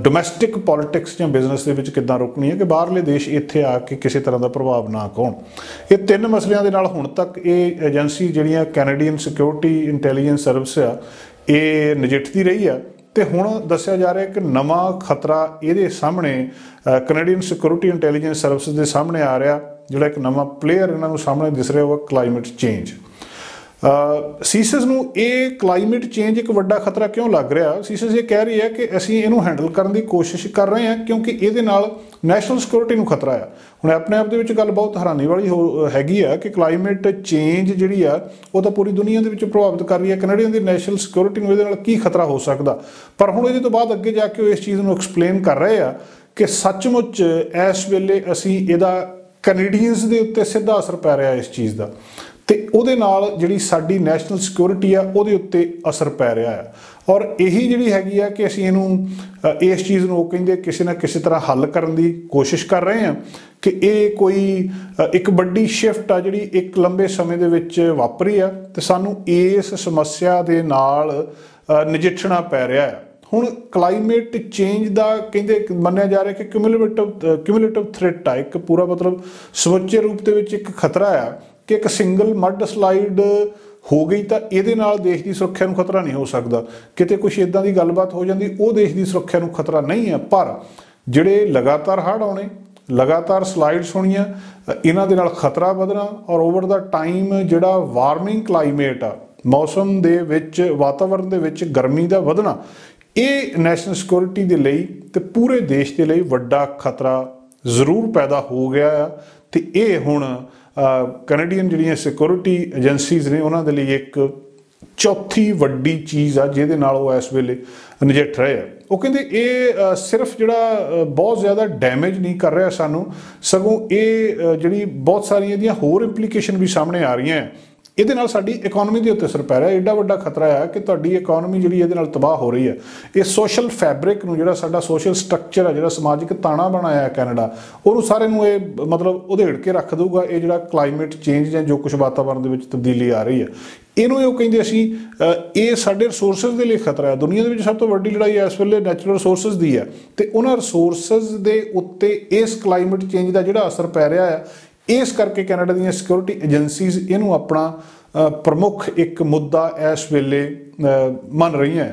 ਡੋਮੈਸਟਿਕ ਪੋਲਿਟਿਕਸ ਜਾਂ ਬਿਜ਼ਨਸ ਦੇ ਵਿੱਚ ਕਿੱਦਾਂ ਰੋਕਣੀ ਹੈ, ਕਿ ਬਾਹਰਲੇ ਦੇਸ਼ ਇੱਥੇ ਆ ਕੇ ਕਿਸੇ ਤਰ੍ਹਾਂ ਦਾ ਪ੍ਰਭਾਵ ਨਾ ਪਾਉਣ। ਇਹ 3 ਮਸਲਿਆਂ ਦੇ ਨਾਲ ਹੁਣ ਤੱਕ ਇਹ ਏਜੰਸੀ ਜਿਹੜੀਆਂ ਕੈਨੇਡੀਅਨ ਸਿਕਿਉਰਿਟੀ ਇੰਟੈਲੀਜੈਂਸ ਸਰਵਿਸ ਆ, ਇਹ ਨਜਿੱਠਦੀ ਰਹੀ ਆ। ਤੇ ਹੁਣ ਦੱਸਿਆ ਜਾ ਰਿਹਾ ਕਿ ਨਵਾਂ ਖਤਰਾ ਇਹਦੇ ਸਾਹਮਣੇ ਕੈਨੇਡੀਅਨ ਸਿਕਿਉਰਿਟੀ ਇੰਟੈਲੀਜੈਂਸ ਸਰਵਿਸਿਜ਼ ਦੇ ਸਾਹਮਣੇ ਆ ਰਿਹਾ। ਜਿਹੜਾ ਇੱਕ ਨਵਾਂ ਪਲੇਅਰ ਇਹਨਾਂ ਨੂੰ ਸਾਹਮਣੇ ਦਿਸ ਰਿਹਾ ਉਹ ਕਲਾਈਮੇਟ ਚੇਂਜ। ਸੀਸਸ ਨੂੰ ਇਹ ਕਲਾਈਮੇਟ ਚੇਂਜ ਇੱਕ ਵੱਡਾ ਖਤਰਾ ਕਿਉਂ ਲੱਗ ਰਿਹਾ? ਸੀਸਸ ਇਹ ਕਹਿ ਰਹੀ ਹੈ ਕਿ ਅਸੀਂ ਇਹਨੂੰ ਹੈਂਡਲ ਕਰਨ ਦੀ ਕੋਸ਼ਿਸ਼ ਕਰ ਰਹੇ ਹਾਂ ਕਿਉਂਕਿ ਇਹਦੇ ਨਾਲ ਨੈਸ਼ਨਲ ਸਿਕਿਉਰਿਟੀ ਨੂੰ ਖਤਰਾ ਆ। ਹੁਣ ਆਪਣੇ ਆਪ ਦੇ ਵਿੱਚ ਗੱਲ ਬਹੁਤ ਹੈਰਾਨੀ ਵਾਲੀ ਹੈਗੀ ਆ ਕਿ ਕਲਾਈਮੇਟ ਚੇਂਜ ਜਿਹੜੀ ਆ ਉਹ ਤਾਂ ਪੂਰੀ ਦੁਨੀਆ ਦੇ ਵਿੱਚ ਪ੍ਰਭਾਵਿਤ ਕਰ ਰਹੀ ਹੈ। ਕੈਨੇਡੀਅਨ ਦੀ ਨੈਸ਼ਨਲ ਸਿਕਿਉਰਿਟੀ ਨੂੰ ਇਹਦੇ ਨਾਲ ਕੀ ਖਤਰਾ ਹੋ ਸਕਦਾ? ਪਰ ਹੁਣ ਇਹਦੇ ਤੋਂ ਬਾਅਦ ਅੱਗੇ ਜਾ ਕੇ ਉਹ ਇਸ ਚੀਜ਼ ਨੂੰ ਐਕਸਪਲੇਨ ਕਰ ਰਹੇ ਆ ਕਿ ਸੱਚਮੁੱਚ ਇਸ ਵੇਲੇ ਅਸੀਂ ਇਹਦਾ ਕੈਨੇਡੀਅਨਸ ਦੇ ਉੱਤੇ ਸਿੱਧਾ ਅਸਰ ਪੈ ਰਿਹਾ ਇਸ ਚੀਜ਼ ਦਾ, ਤੇ ਉਹਦੇ ਨਾਲ ਜਿਹੜੀ ਸਾਡੀ ਨੈਸ਼ਨਲ ਸਿਕਿਉਰਿਟੀ ਆ ਉਹਦੇ ਉੱਤੇ ਅਸਰ ਪੈ ਰਿਹਾ ਆ। ਔਰ ਇਹੀ ਜਿਹੜੀ ਹੈਗੀ ਆ ਕਿ ਅਸੀਂ ਇਹਨੂੰ ਇਸ ਚੀਜ਼ ਨੂੰ ਉਹ ਕਹਿੰਦੇ ਕਿਸੇ ਨਾ ਕਿਸੇ ਤਰ੍ਹਾਂ ਹੱਲ ਕਰਨ ਦੀ ਕੋਸ਼ਿਸ਼ ਕਰ ਰਹੇ ਹਾਂ ਕਿ ਇਹ ਕੋਈ ਇੱਕ ਵੱਡੀ ਸ਼ਿਫਟ ਆ ਜਿਹੜੀ ਇੱਕ ਲੰਬੇ ਸਮੇਂ ਦੇ ਵਿੱਚ ਵਾਪਰੀ ਆ ਤੇ ਸਾਨੂੰ ਇਸ ਸਮੱਸਿਆ ਦੇ ਨਾਲ ਨਜਿੱਠਣਾ ਪੈ ਰਿਹਾ ਹੈ। ਹੁਣ ਕਲਾਈਮੇਟ ਚੇਂਜ ਦਾ ਕਹਿੰਦੇ ਮੰਨਿਆ ਜਾ ਰਿਹਾ ਕਿ ਕਿਊਮੂਲੇਟਿਵ ਥ੍ਰੈਟ ਆ, ਇੱਕ ਪੂਰਾ ਮਤਲਬ ਸਮੁੱਚੇ ਰੂਪ ਦੇ ਵਿੱਚ ਇੱਕ ਖਤਰਾ ਆ ਕਿ ਇੱਕ ਸਿੰਗਲ ਮੱਡ ਸਲਾਈਡ ਹੋ ਗਈ ਤਾਂ ਇਹਦੇ ਨਾਲ ਦੇਸ਼ ਦੀ ਸੁਰੱਖਿਆ ਨੂੰ ਖਤਰਾ ਨਹੀਂ ਹੋ ਸਕਦਾ। ਕਿਤੇ ਕੁਛ ਇੱਦਾਂ ਦੀ ਗੱਲਬਾਤ ਹੋ ਜਾਂਦੀ ਉਹ ਦੇਸ਼ ਦੀ ਸੁਰੱਖਿਆ ਨੂੰ ਖਤਰਾ ਨਹੀਂ ਹੈ, ਪਰ ਜਿਹੜੇ ਲਗਾਤਾਰ ਹੜ੍ਹ ਆਉਣੇ, ਲਗਾਤਾਰ ਸਲਾਈਡਸ ਹੋਣੀਆਂ, ਇਹਨਾਂ ਦੇ ਨਾਲ ਖਤਰਾ ਵਧਣਾ ਔਰ ਓਵਰ ਦਾ ਟਾਈਮ ਜਿਹੜਾ ਵਾਰਮਿੰਗ ਕਲਾਈਮੇਟ ਆ, ਮੌਸਮ ਦੇ ਵਿੱਚ ਵਾਤਾਵਰਨ ਦੇ ਵਿੱਚ ਗਰਮੀ ਦਾ ਵਧਣਾ, ਇਹ ਨੈਸ਼ਨਲ ਸਿਕਿਉਰਿਟੀ ਦੇ ਲਈ ਤੇ ਪੂਰੇ ਦੇਸ਼ ਦੇ ਲਈ ਵੱਡਾ ਖਤਰਾ ਜ਼ਰੂਰ ਪੈਦਾ ਹੋ ਗਿਆ ਆ। ਤੇ ਇਹ ਹੁਣ ਕੈਨੇਡੀਅਨ ਜਿਹੜੀਆਂ ਸਿਕਿਉਰਿਟੀ ਏਜੰਸੀਜ਼ ਨੇ ਉਹਨਾਂ ਦੇ ਲਈ ਇੱਕ ਚੌਥੀ ਵੱਡੀ ਚੀਜ਼ ਆ ਜਿਹਦੇ ਨਾਲ ਉਹ ਇਸ ਵੇਲੇ ਨਜਿੱਠ ਰਹੇ ਆ। ਉਹ ਕਹਿੰਦੇ ਇਹ ਸਿਰਫ ਜਿਹੜਾ ਬਹੁਤ ਜ਼ਿਆਦਾ ਡੈਮੇਜ ਨਹੀਂ ਕਰ ਰਿਹਾ ਸਾਨੂੰ, ਸਗੋਂ ਇਹ ਜਿਹੜੀ ਬਹੁਤ ਸਾਰੀਆਂ ਇਹਦੀਆਂ ਹੋਰ ਇੰਪਲੀਕੇਸ਼ਨ ਵੀ ਸਾਹਮਣੇ ਆ ਰਹੀਆਂ ਹੈ। ਇਹਦੇ ਨਾਲ ਸਾਡੀ ਇਕੋਨਮੀ ਦੇ ਉੱਤੇ ਅਸਰ ਪੈ ਰਿਹਾ। ਐਡਾ ਵੱਡਾ ਖਤਰਾ ਆ ਕਿ ਤੁਹਾਡੀ ਇਕੋਨਮੀ ਜਿਹੜੀ ਇਹਦੇ ਨਾਲ ਤਬਾਹ ਹੋ ਰਹੀ ਹੈ। ਇਹ ਸੋਸ਼ਲ ਫੈਬਰਿਕ ਨੂੰ, ਜਿਹੜਾ ਸਾਡਾ ਸੋਸ਼ਲ ਸਟਰਕਚਰ ਆ, ਜਿਹੜਾ ਸਮਾਜਿਕ ਤਾਣਾ ਬਣਾਇਆ ਕੈਨੇਡਾ, ਉਹਨੂੰ ਸਾਰੇ ਨੂੰ ਇਹ ਮਤਲਬ ਉਧੇੜ ਕੇ ਰੱਖ ਦਊਗਾ। ਇਹ ਜਿਹੜਾ ਕਲਾਈਮੇਟ ਚੇਂਜ ਜਾਂ ਜੋ ਕੁਛ ਵਾਤਾਵਰਨ ਦੇ ਵਿੱਚ ਤਬਦੀਲੀ ਆ ਰਹੀ ਹੈ, ਇਹਨੂੰ ਉਹ ਕਹਿੰਦੇ ਅਸੀਂ ਇਹ ਸਾਡੇ ਰਿਸੋਰਸਿਸ ਦੇ ਲਈ ਖਤਰਾ ਹੈ। ਦੁਨੀਆ ਦੇ ਵਿੱਚ ਸਭ ਤੋਂ ਵੱਡੀ ਲੜਾਈ ਇਸ ਵੇਲੇ ਨੈਚੁਰਲ ਰਿਸੋਰਸਿਸ ਦੀ ਹੈ ਤੇ ਉਹਨਾਂ ਰਿਸੋਰਸਿਸ ਦੇ ਉੱਤੇ ਇਸ ਕਲਾਈਮੇਟ ਚੇਂਜ ਦਾ ਜਿਹੜਾ ਅਸਰ ਪੈ ਰਿਹਾ ਹੈ, ਇਸ ਕਰਕੇ ਕੈਨੇਡਾ ਦੀਆਂ ਸਿਕਿਉਰਿਟੀ ਏਜੰਸੀਜ਼ ਇਹਨੂੰ ਆਪਣਾ ਪ੍ਰਮੁੱਖ ਇੱਕ ਮੁੱਦਾ ਇਸ ਵੇਲੇ ਮੰਨ ਰਹੀਆਂ।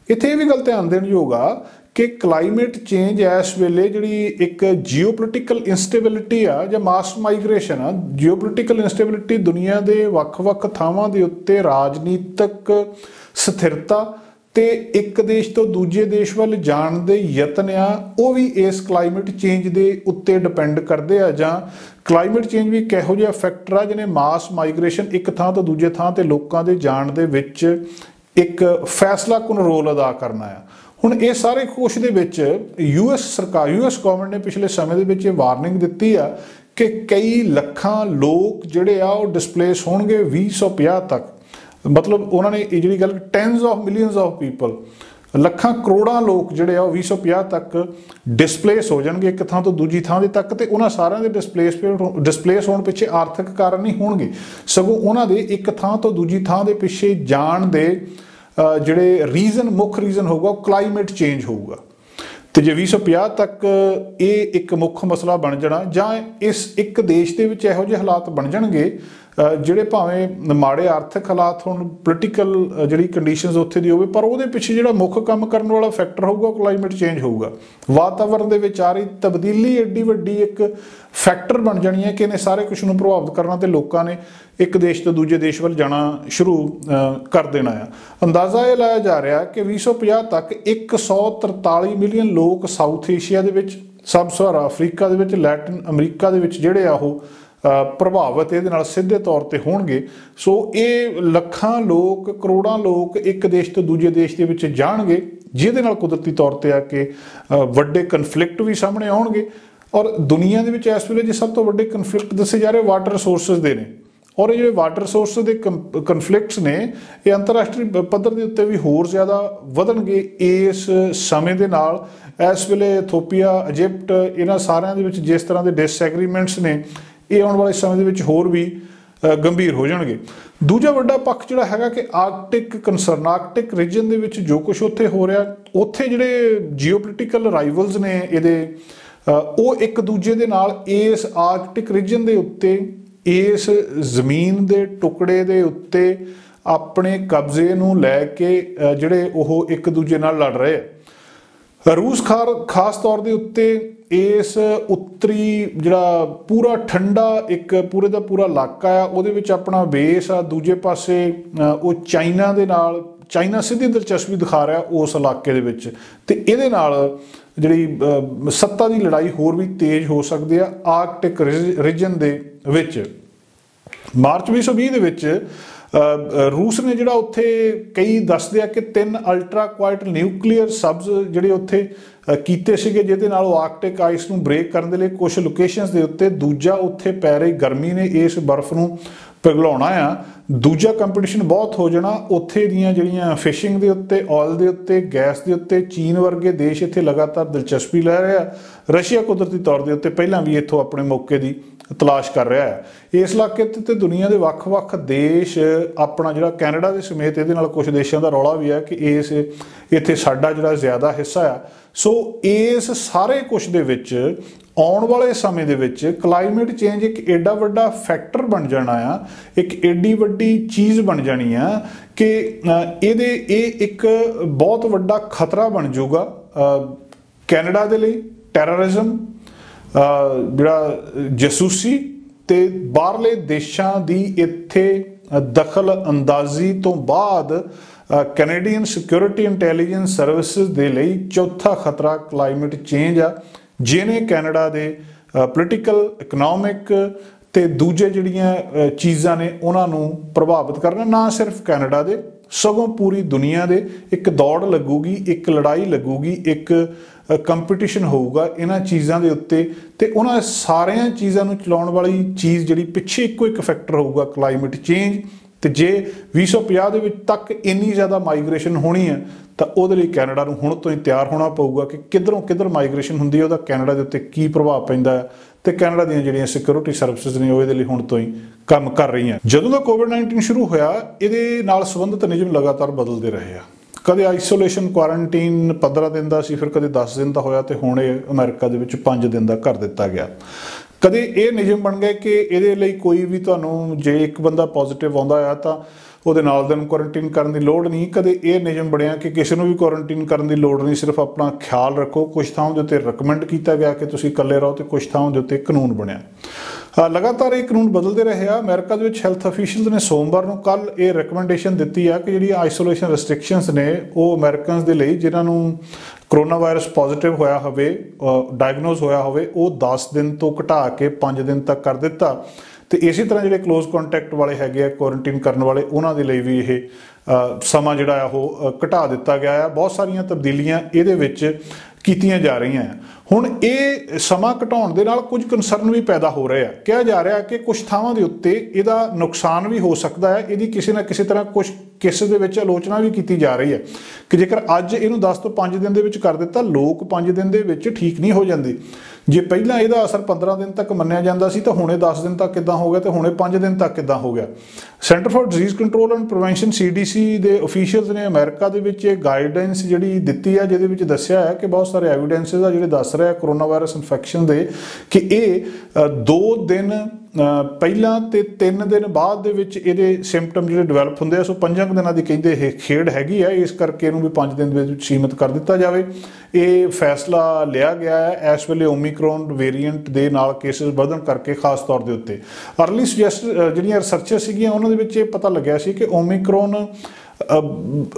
ਇੱਥੇ ਇਹ ਵੀ ਗੱਲ ਧਿਆਨ ਦੇਣ ਯੋਗ ਆ ਕਿ ਕਲਾਈਮੇਟ ਚੇਂਜ ਇਸ ਵੇਲੇ ਜਿਹੜੀ ਇੱਕ ਜੀਓਪੋਲੀਟੀਕਲ ਇੰਸਟੇਬਿਲਿਟੀ ਆ ਜਾਂ ਮਾਸ ਮਾਈਗ੍ਰੇਸ਼ਨ ਆ, ਜੀਓਪੋਲੀਟੀਕਲ ਇੰਸਟੇਬਿਲਿਟੀ ਦੁਨੀਆ ਦੇ ਵੱਖ-ਵੱਖ ਥਾਵਾਂ ਦੇ ਉੱਤੇ ਰਾਜਨੀਤਿਕ ਸਥਿਰਤਾ ਤੇ ਇੱਕ ਦੇਸ਼ ਤੋਂ ਦੂਜੇ ਦੇਸ਼ ਵੱਲ ਜਾਣ ਦੇ ਯਤਨ ਆ, ਉਹ ਵੀ ਇਸ ਕਲਾਈਮੇਟ ਚੇਂਜ ਦੇ ਉੱਤੇ ਡਿਪੈਂਡ ਕਰਦੇ ਆ। ਜਾਂ ਕਲਾਈਮੇਟ ਚੇਂਜ ਵੀ ਇੱਕ ਇਹੋ ਜਿਹਾ ਫੈਕਟਰ ਆ ਜਿਹਨੇ ਮਾਸ ਮਾਈਗ੍ਰੇਸ਼ਨ, ਇੱਕ ਥਾਂ ਤੋਂ ਦੂਜੇ ਥਾਂ ਤੇ ਲੋਕਾਂ ਦੇ ਜਾਣ ਦੇ ਵਿੱਚ ਇੱਕ ਫੈਸਲਾਕੁਨ ਰੋਲ ਅਦਾ ਕਰਨਾ ਆ। ਹੁਣ ਇਹ ਸਾਰੇ ਕੁਛ ਦੇ ਵਿੱਚ ਯੂਐਸ ਗਵਰਨਮੈਂਟ ਨੇ ਪਿਛਲੇ ਸਮੇਂ ਦੇ ਵਿੱਚ ਇਹ ਵਾਰਨਿੰਗ ਦਿੱਤੀ ਆ ਕਿ ਕਈ ਲੱਖਾਂ ਲੋਕ ਜਿਹੜੇ ਆ ਉਹ ਡਿਸਪਲੇਸ ਹੋਣਗੇ 2050 ਤੱਕ। ਮਤਲਬ ਉਹਨਾਂ ਨੇ ਇਹ ਜਿਹੜੀ ਗੱਲ tens of millions of people, ਲੱਖਾਂ ਕਰੋੜਾਂ ਲੋਕ ਜਿਹੜੇ ਆ ਉਹ 2050 ਤੱਕ ਡਿਸਪਲੇਸ ਹੋ ਜਾਣਗੇ ਇੱਕ ਥਾਂ ਤੋਂ ਦੂਜੀ ਥਾਂ ਦੇ ਤੱਕ। ਤੇ ਉਹਨਾਂ ਸਾਰਿਆਂ ਦੇ ਡਿਸਪਲੇਸ ਹੋਣ ਪਿੱਛੇ ਆਰਥਿਕ ਕਾਰਨ ਨਹੀਂ ਹੋਣਗੇ, ਸਗੋਂ ਉਹਨਾਂ ਦੇ ਇੱਕ ਥਾਂ ਤੋਂ ਦੂਜੀ ਥਾਂ ਦੇ ਪਿੱਛੇ ਜਾਣ ਦੇ ਜਿਹੜੇ ਮੁੱਖ ਰੀਜ਼ਨ ਹੋਊਗਾ ਉਹ ਕਲਾਈਮੇਟ ਚੇਂਜ ਹੋਊਗਾ। ਤੇ ਜੇ 2050 ਤੱਕ ਇਹ ਇੱਕ ਮੁੱਖ ਮਸਲਾ ਬਣ ਜਾਣਾ, ਜਾਂ ਇਸ ਇੱਕ ਦੇਸ਼ ਦੇ ਵਿੱਚ ਇਹੋ ਜਿਹੇ ਹਾਲਾਤ ਬਣ ਜਾਣਗੇ ਜਿਹੜੇ ਭਾਵੇਂ ਮਾੜੇ ਆਰਥਿਕ ਹਾਲਾਤ ਹੋਣ, ਪੋਲੀਟੀਕਲ ਜਿਹੜੀ ਕੰਡੀਸ਼ਨਸ ਉੱਥੇ ਦੀ ਹੋਵੇ, ਪਰ ਉਹਦੇ ਪਿੱਛੇ ਜਿਹੜਾ ਮੁੱਖ ਕੰਮ ਕਰਨ ਵਾਲਾ ਫੈਕਟਰ ਹੋਊਗਾ ਉਹ ਕਲਾਈਮੇਟ ਚੇਂਜ ਹੋਊਗਾ। ਵਾਤਾਵਰਨ ਦੇ ਵਿੱਚ ਆ ਰਹੀ ਤਬਦੀਲੀ ਐਡੀ ਵੱਡੀ ਇੱਕ ਫੈਕਟਰ ਬਣ ਜਾਣੀ ਹੈ ਕਿ ਇਹਨੇ ਸਾਰੇ ਕੁਛ ਨੂੰ ਪ੍ਰਭਾਵਿਤ ਕਰਨਾ ਤੇ ਲੋਕਾਂ ਨੇ ਇੱਕ ਦੇਸ਼ ਤੋਂ ਦੂਜੇ ਦੇਸ਼ ਵੱਲ ਜਾਣਾ ਸ਼ੁਰੂ ਕਰ ਦੇਣਾ ਆ। ਅੰਦਾਜ਼ਾ ਇਹ ਲਾਇਆ ਜਾ ਰਿਹਾ ਕਿ 2050 ਤੱਕ 143 ਮਿਲੀਅਨ ਲੋਕ ਸਾਊਥ ਏਸ਼ੀਆ ਦੇ ਵਿੱਚ, ਸਬ ਸਹਾਰਾ ਅਫਰੀਕਾ ਦੇ ਵਿੱਚ, ਲੈਟਿਨ ਅਮਰੀਕਾ ਦੇ ਵਿੱਚ ਜਿਹੜੇ ਆ ਉਹ ਪ੍ਰਭਾਵਿਤ ਇਹਦੇ ਨਾਲ ਸਿੱਧੇ ਤੌਰ ਤੇ ਹੋਣਗੇ। ਸੋ ਇਹ ਲੱਖਾਂ ਲੋਕ, ਕਰੋੜਾਂ ਲੋਕ ਇੱਕ ਦੇਸ਼ ਤੋਂ ਦੂਜੇ ਦੇਸ਼ ਦੇ ਵਿੱਚ ਜਾਣਗੇ, ਜਿਹਦੇ ਨਾਲ ਕੁਦਰਤੀ ਤੌਰ ਤੇ ਆ ਕਿ ਵੱਡੇ ਕਨਫਲਿਕਟ ਵੀ ਸਾਹਮਣੇ ਆਉਣਗੇ। ਔਰ ਦੁਨੀਆ ਦੇ ਵਿੱਚ ਇਸ ਵੇਲੇ ਜੇ ਸਭ ਤੋਂ ਵੱਡੇ ਕਨਫਲਿਕਟ ਦੱਸੇ ਜਾ ਰਹੇ ਵਾਟਰ ਰਿਸੋਰਸਿਸ ਦੇ ਨੇ, ਔਰ ਇਹ ਜਿਹੜੇ ਵਾਟਰ ਰਿਸੋਰਸਿਸ ਦੇ ਕਨਫਲਿਕਟਸ ਨੇ ਇਹ ਅੰਤਰਰਾਸ਼ਟਰੀ ਪੱਧਰ ਦੇ ਉੱਤੇ ਵੀ ਹੋਰ ਜ਼ਿਆਦਾ ਵਧਣਗੇ ਇਸ ਸਮੇਂ ਦੇ ਨਾਲ। ਇਸ ਵੇਲੇ ਇਥੋਪੀਆ, ਇਜਿਪਟ, ਇਹਨਾਂ ਸਾਰਿਆਂ ਦੇ ਵਿੱਚ ਜਿਸ ਤਰ੍ਹਾਂ ਦੇ ਡਿਸਐਗਰੀਮੈਂਟਸ ਨੇ, ਇਹ ਆਉਣ ਵਾਲੇ ਸਮੇਂ ਦੇ ਵਿੱਚ ਹੋਰ ਵੀ ਗੰਭੀਰ ਹੋ ਜਾਣਗੇ। ਦੂਜਾ ਵੱਡਾ ਪੱਖ ਜਿਹੜਾ ਹੈਗਾ ਕਿ ਆਰਕਟਿਕ ਕੰਸਰਨ, ਆਰਕਟਿਕ ਰੀਜਨ ਦੇ ਵਿੱਚ ਜੋ ਕੁਛ ਉੱਥੇ ਹੋ ਰਿਹਾ, ਉੱਥੇ ਜਿਹੜੇ ਜੀਓਪੋਲੀਟੀਕਲ ਰਾਈਵਲਸ ਨੇ ਇਹਦੇ, ਉਹ ਇੱਕ ਦੂਜੇ ਦੇ ਨਾਲ ਇਸ ਆਰਕਟਿਕ ਰੀਜਨ ਦੇ ਉੱਤੇ, ਇਸ ਜ਼ਮੀਨ ਦੇ ਟੁਕੜੇ ਦੇ ਉੱਤੇ ਆਪਣੇ ਕਬਜ਼ੇ ਨੂੰ ਲੈ ਕੇ ਜਿਹੜੇ ਉਹ ਇੱਕ ਦੂਜੇ ਨਾਲ ਲੜ ਰਹੇ ਆ। ਰੂਸ ਖਾਸ ਤੌਰ ਦੇ ਉੱਤੇ ਇਸ ਉੱਤਰੀ ਜਿਹੜਾ ਪੂਰਾ ਠੰਡਾ ਇੱਕ ਪੂਰੇ ਦਾ ਪੂਰਾ ਇਲਾਕਾ ਆ, ਉਹਦੇ ਵਿੱਚ ਆਪਣਾ ਬੇਸ ਆ। ਦੂਜੇ ਪਾਸੇ ਉਹ ਚਾਈਨਾ ਦੇ ਨਾਲ, ਚਾਈਨਾ ਸਿੱਧੀ ਦਿਲਚਸਪੀ ਦਿਖਾ ਰਿਹਾ ਉਸ ਇਲਾਕੇ ਦੇ ਵਿੱਚ, ਤੇ ਇਹਦੇ ਨਾਲ ਜਿਹੜੀ ਸੱਤਾ ਦੀ ਲੜਾਈ ਹੋਰ ਵੀ ਤੇਜ਼ ਹੋ ਸਕਦੀ ਆ ਆਰਕਟਿਕ ਰੀਜਨ ਦੇ ਵਿੱਚ। ਮਾਰਚ 2020 ਦੇ ਵਿੱਚ ਰੂਸ ਨੇ ਜਿਹੜਾ ਉੱਥੇ ਕਈ ਦੱਸਦੇ ਆ ਕਿ 3 ਅਲਟਰਾ ਕੁਆਇਟ ਨਿਊਕਲੀਅਰ ਸਬਸ ਜਿਹੜੇ ਉੱਥੇ ਕੀਤੇ ਸੀਗੇ, ਜਿਹਦੇ ਨਾਲ ਉਹ ਆਰਕਟਿਕ ਆਈਸ ਨੂੰ ਬ੍ਰੇਕ ਕਰਨ ਦੇ ਲਈ ਕੁਝ ਲੋਕੇਸ਼ਨਸ ਦੇ ਉੱਤੇ। ਦੂਜਾ ਉੱਥੇ ਪੈ ਰਹੀ ਗਰਮੀ ਨੇ ਇਸ ਬਰਫ਼ ਨੂੰ ਪਿਘਲਾਉਣਾ ਆ ਦੂਜਾ ਕੰਪੀਟੀਸ਼ਨ ਬਹੁਤ ਹੋ ਜਾਣਾ। ਉੱਥੇ ਦੀਆਂ ਜਿਹੜੀਆਂ ਫਿਸ਼ਿੰਗ ਦੇ ਉੱਤੇ, ਆਇਲ ਦੇ ਉੱਤੇ, ਗੈਸ ਦੇ ਉੱਤੇ ਚੀਨ ਵਰਗੇ ਦੇਸ਼ ਇੱਥੇ ਲਗਾਤਾਰ ਦਿਲਚਸਪੀ ਲੈ ਰਿਹਾ। ਰਸ਼ੀਆ ਕੁਦਰਤੀ ਤੌਰ ਦੇ ਉੱਤੇ ਪਹਿਲਾਂ ਵੀ ਇੱਥੋਂ ਆਪਣੇ ਮੌਕੇ ਦੀ ਤਲਾਸ਼ ਕਰ ਰਿਹਾ ਹੈ। ਇਸ ਇਲਾਕੇ ਤੇ ਦੁਨੀਆ ਦੇ ਵੱਖ-ਵੱਖ ਦੇਸ਼ ਆਪਣਾ ਜਿਹੜਾ ਕੈਨੇਡਾ ਦੇ ਸਮੇਤ ਇਹਦੇ ਨਾਲ ਕੁਝ ਦੇਸ਼ਾਂ ਦਾ ਰੌਲਾ ਵੀ ਹੈ ਕਿ ਇੱਥੇ ਸਾਡਾ ਜਿਹੜਾ ਜ਼ਿਆਦਾ ਹਿੱਸਾ ਆ। ਸੋ ਇਸ ਸਾਰੇ ਕੁਝ ਦੇ ਵਿੱਚ ਆਉਣ ਵਾਲੇ ਸਮੇਂ ਦੇ ਵਿੱਚ ਕਲਾਈਮੇਟ ਚੇਂਜ ਇੱਕ ਏਡਾ ਵੱਡਾ ਫੈਕਟਰ ਬਣ ਜਾਣਾ ਆ, ਇੱਕ ਏਡੀ ਵੱਡੀ ਚੀਜ਼ ਬਣ ਜਾਣੀ ਆ ਕਿ ਇਹ ਇੱਕ ਬਹੁਤ ਵੱਡਾ ਖਤਰਾ ਬਣ ਜਾਊਗਾ ਕੈਨੇਡਾ ਦੇ ਲਈ। ਟੈਰਰਿਜ਼ਮ, ਜਿਹੜਾ ਜਾਸੂਸੀ ਤੇ ਬਾਹਰਲੇ ਦੇਸ਼ਾਂ ਦੀ ਇੱਥੇ ਦਖਲ ਅੰਦਾਜ਼ੀ ਤੋਂ ਬਾਅਦ ਕੈਨੇਡੀਅਨ ਸਿਕਿਉਰਿਟੀ ਇੰਟੈਲੀਜੈਂਸ ਸਰਵਿਸਿਜ਼ ਦੇ ਲਈ ਚੌਥਾ ਖਤਰਾ ਕਲਾਈਮੇਟ ਚੇਂਜ ਆ, ਜਿਹਨੇ ਕੈਨੇਡਾ ਦੇ ਪੋਲੀਟੀਕਲ, ਇਕਨੋਮਿਕ ਤੇ ਦੂਜੇ ਜਿਹੜੀਆਂ ਚੀਜ਼ਾਂ ਨੇ ਉਹਨਾਂ ਨੂੰ ਪ੍ਰਭਾਵਿਤ ਕਰਨਾ। ਨਾ ਸਿਰਫ ਕੈਨੇਡਾ ਦੇ, ਸਗੋਂ ਪੂਰੀ ਦੁਨੀਆ ਦੇ। ਇੱਕ ਦੌੜ ਲੱਗੂਗੀ, ਇੱਕ ਲੜਾਈ ਲੱਗੂਗੀ, ਇੱਕ ਕੰਪੀਟੀਸ਼ਨ ਹੋਊਗਾ ਇਹਨਾਂ ਚੀਜ਼ਾਂ ਦੇ ਉੱਤੇ ਤੇ ਉਹਨਾਂ ਸਾਰੀਆਂ ਚੀਜ਼ਾਂ ਨੂੰ ਚਲਾਉਣ ਵਾਲੀ ਚੀਜ਼ ਜਿਹੜੀ ਪਿੱਛੇ ਇੱਕੋ ਇੱਕ ਫੈਕਟਰ ਹੋਊਗਾ ਕਲਾਈਮੇਟ ਚੇਂਜ। ਤੇ ਜੇ 2050 ਦੇ ਵਿੱਚ ਤੱਕ ਇੰਨੀ ਜ਼ਿਆਦਾ ਮਾਈਗ੍ਰੇਸ਼ਨ ਹੋਣੀ ਹੈ ਤਾਂ ਉਹਦੇ ਲਈ ਕੈਨੇਡਾ ਨੂੰ ਹੁਣ ਤੋਂ ਹੀ ਤਿਆਰ ਹੋਣਾ ਪਊਗਾ ਕਿ ਕਿੱਧਰੋਂ ਕਿੱਧਰ ਮਾਈਗ੍ਰੇਸ਼ਨ ਹੁੰਦੀ ਹੈ, ਉਹਦਾ ਕੈਨੇਡਾ ਦੇ ਉੱਤੇ ਕੀ ਪ੍ਰਭਾਵ ਪੈਂਦਾ ਹੈ ਤੇ ਕੈਨੇਡਾ ਦੀਆਂ ਜਿਹੜੀਆਂ ਸਿਕਿਉਰਿਟੀ ਸਰਵਿਸਿਜ਼ ਨੇ ਉਹ ਇਹਦੇ ਲਈ ਹੁਣ ਤੋਂ ਹੀ ਕੰਮ ਕਰ ਰਹੀਆਂ। ਜਦੋਂ ਦਾ ਕੋਵਿਡ-19 ਸ਼ੁਰੂ ਹੋਇਆ ਇਹਦੇ ਨਾਲ ਸੰਬੰਧਿਤ ਨਿਯਮ ਲਗਾਤਾਰ ਬਦਲਦੇ ਰਹੇ ਆ। ਕਦੇ ਆਈਸੋਲੇਸ਼ਨ ਕੁਆਰੰਟੀਨ 15 ਦਿਨ ਦਾ ਸੀ, ਫਿਰ ਕਦੇ 10 ਦਿਨ ਦਾ ਹੋਇਆ ਤੇ ਹੁਣ ਇਹ ਅਮਰੀਕਾ ਦੇ ਵਿੱਚ 5 ਦਿਨ ਦਾ ਕਰ ਦਿੱਤਾ ਗਿਆ। ਕਦੇ ਇਹ ਨਿਯਮ ਬਣ ਗਏ ਕਿ ਇਹਦੇ ਲਈ ਕੋਈ ਵੀ ਤੁਹਾਨੂੰ ਜੇ ਇੱਕ ਬੰਦਾ ਪੋਜ਼ਿਟਿਵ ਆਉਂਦਾ ਆ ਤਾਂ ਉਹਦੇ ਨਾਲ ਦੇ ਨੂੰ ਕੁਆਰੰਟੀਨ ਕਰਨ ਦੀ ਲੋੜ ਨਹੀਂ। ਕਦੇ ਇਹ ਨਿਯਮ ਬਣਿਆ ਕਿ ਕਿਸੇ ਨੂੰ ਵੀ ਕੁਆਰੰਟੀਨ ਕਰਨ ਦੀ ਲੋੜ ਨਹੀਂ, ਸਿਰਫ ਆਪਣਾ ਖਿਆਲ ਰੱਖੋ। ਕੁਝ ਥਾਵਾਂ ਦੇ ਉੱਤੇ ਰਿਕਮੈਂਡ ਕੀਤਾ ਗਿਆ ਕਿ ਤੁਸੀਂ ਇਕੱਲੇ ਰਹੋ ਤੇ ਕੁਝ ਥਾਵਾਂ ਦੇ ਉੱਤੇ ਕਾਨੂੰਨ ਬਣਿਆ। ਲਗਾਤਾਰ ਇਹ ਕਾਨੂੰਨ ਬਦਲਦੇ ਰਹੇ ਆ। ਅਮਰੀਕਾ ਦੇ ਵਿੱਚ ਹੈਲਥ ਅਫੀਸ਼ੀਅਲਸ ਨੇ ਸੋਮਵਾਰ ਨੂੰ ਕੱਲ ਇਹ ਰਿਕਮੈਂਡੇਸ਼ਨ ਦਿੱਤੀ ਆ ਕਿ ਜਿਹੜੀਆਂ ਆਈਸੋਲੇਸ਼ਨ ਰੈਸਟ੍ਰਿਕਸ਼ਨਸ ਨੇ ਉਹ ਅਮਰੀਕਨਸ ਦੇ ਲਈ ਜਿਨ੍ਹਾਂ ਨੂੰ ਕਰੋਨਾ ਵਾਇਰਸ ਪੋਜ਼ਿਟਿਵ ਹੋਇਆ ਹੋਵੇ, ਡਾਇਗਨੋਜ਼ ਹੋਇਆ ਹੋਵੇ, ਉਹ 10 ਦਿਨ ਤੋਂ ਘਟਾ ਕੇ 5 ਦਿਨ ਤੱਕ ਕਰ ਦਿੱਤਾ। ਤੇ ਇਸੇ ਤਰ੍ਹਾਂ ਜਿਹੜੇ ਕਲੋਜ਼ ਕੰਟੈਕਟ ਵਾਲੇ ਹੈਗੇ ਆ ਕੁਆਰੰਟੀਨ ਕਰਨ ਵਾਲੇ, ਉਹਨਾਂ ਦੇ ਲਈ ਵੀ ਇਹ ਸਮਾਂ ਜਿਹੜਾ ਆ ਉਹ ਘਟਾ ਦਿੱਤਾ ਗਿਆ ਆ। ਬਹੁਤ ਸਾਰੀਆਂ ਤਬਦੀਲੀਆਂ ਇਹਦੇ ਵਿੱਚ ਕੀਤੀਆਂ ਜਾ ਰਹੀਆਂ। ਹੁਣ ਇਹ ਸਮਾਂ ਘਟਾਉਣ ਦੇ ਨਾਲ ਕੁਝ ਕੰਸਰਨ ਵੀ ਪੈਦਾ ਹੋ ਰਹੇ ਆ। ਕਿਹਾ ਜਾ ਰਿਹਾ ਕਿ ਕੁਝ ਥਾਵਾਂ ਦੇ ਉੱਤੇ ਇਹਦਾ ਨੁਕਸਾਨ ਵੀ ਹੋ ਸਕਦਾ ਹੈ। ਇਹਦੀ ਕਿਸੇ ਨਾ ਕਿਸੇ ਤਰ੍ਹਾਂ ਕੁਝ ਕੇਸਿਸ ਦੇ ਵਿੱਚ ਆਲੋਚਨਾ ਵੀ ਕੀਤੀ ਜਾ ਰਹੀ ਹੈ ਕਿ ਜੇਕਰ ਅੱਜ ਇਹਨੂੰ 10 ਤੋਂ 5 ਦਿਨ ਦੇ ਵਿੱਚ ਕਰ ਦਿੱਤਾ, ਲੋਕ 5 ਦਿਨ ਦੇ ਵਿੱਚ ਠੀਕ ਨਹੀਂ ਹੋ ਜਾਂਦੇ। ਜੇ ਪਹਿਲਾਂ ਇਹਦਾ ਅਸਰ 15 ਦਿਨ ਤੱਕ ਮੰਨਿਆ ਜਾਂਦਾ ਸੀ ਤਾਂ ਹੁਣੇ 10 ਦਿਨ ਤੱਕ ਕਿੱਦਾਂ ਹੋ ਗਿਆ ਤੇ ਹੁਣੇ 5 ਦਿਨ ਤੱਕ ਕਿੱਦਾਂ ਹੋ ਗਿਆ। Center for Disease Control and Prevention CDC ਦੇ ਅਫੀਸ਼ੀਅਲਸ ਨੇ ਅਮਰੀਕਾ ਦੇ ਵਿੱਚ ਇਹ ਗਾਈਡਲਾਈਨਸ ਜਿਹੜੀ ਦਿੱਤੀ ਹੈ, ਜਿਹਦੇ ਵਿੱਚ ਦੱਸਿਆ ਹੈ ਕਿ ਬਹੁਤ ਸਾਰੇ ਐਵੀਡੈਂਸਿਸ ਆ ਜਿਹੜੇ ਦੱਸ ਰਿਹਾ ਕਰੋਨਾ ਵਾਇਰਸ ਇਨਫੈਕਸ਼ਨ ਦੇ ਕਿ ਇਹ 2 ਦਿਨ ਪਹਿਲਾਂ ਤੇ 3 ਦਿਨ ਬਾਅਦ ਦੇ ਵਿੱਚ ਇਹਦੇ ਸਿੰਪਟਮ ਜਿਹੜੇ ਡਿਵੈਲਪ ਹੁੰਦੇ ਆ। ਸੋ 5 ਦਿਨਾਂ ਦੀ ਕਹਿੰਦੇ ਇਹ ਖੇਡ ਹੈਗੀ ਹੈ, ਇਸ ਕਰਕੇ ਇਹਨੂੰ ਵੀ 5 ਦਿਨ ਦੇ ਵਿੱਚ ਸੀਮਿਤ ਕਰ ਦਿੱਤਾ ਜਾਵੇ। ਇਹ ਫੈਸਲਾ ਲਿਆ ਗਿਆ ਹੈ ਇਸ ਵੇਲੇ ਓਮੀਕਰੋਨ ਵੇਰੀਐਂਟ ਦੇ ਨਾਲ ਕੇਸਿਸ ਵਧਣ ਕਰਕੇ, ਖਾਸ ਤੌਰ ਦੇ ਉੱਤੇ। ਅਰਲੀ ਸੁਜੈਸਟ ਜਿਹੜੀਆਂ ਰਿਸਰਚਰ ਸੀਗੀਆਂ ਉਹਨਾਂ ਦੇ ਵਿੱਚ ਇਹ ਪਤਾ ਲੱਗਿਆ ਸੀ ਕਿ ਓਮੀਕਰੋਨ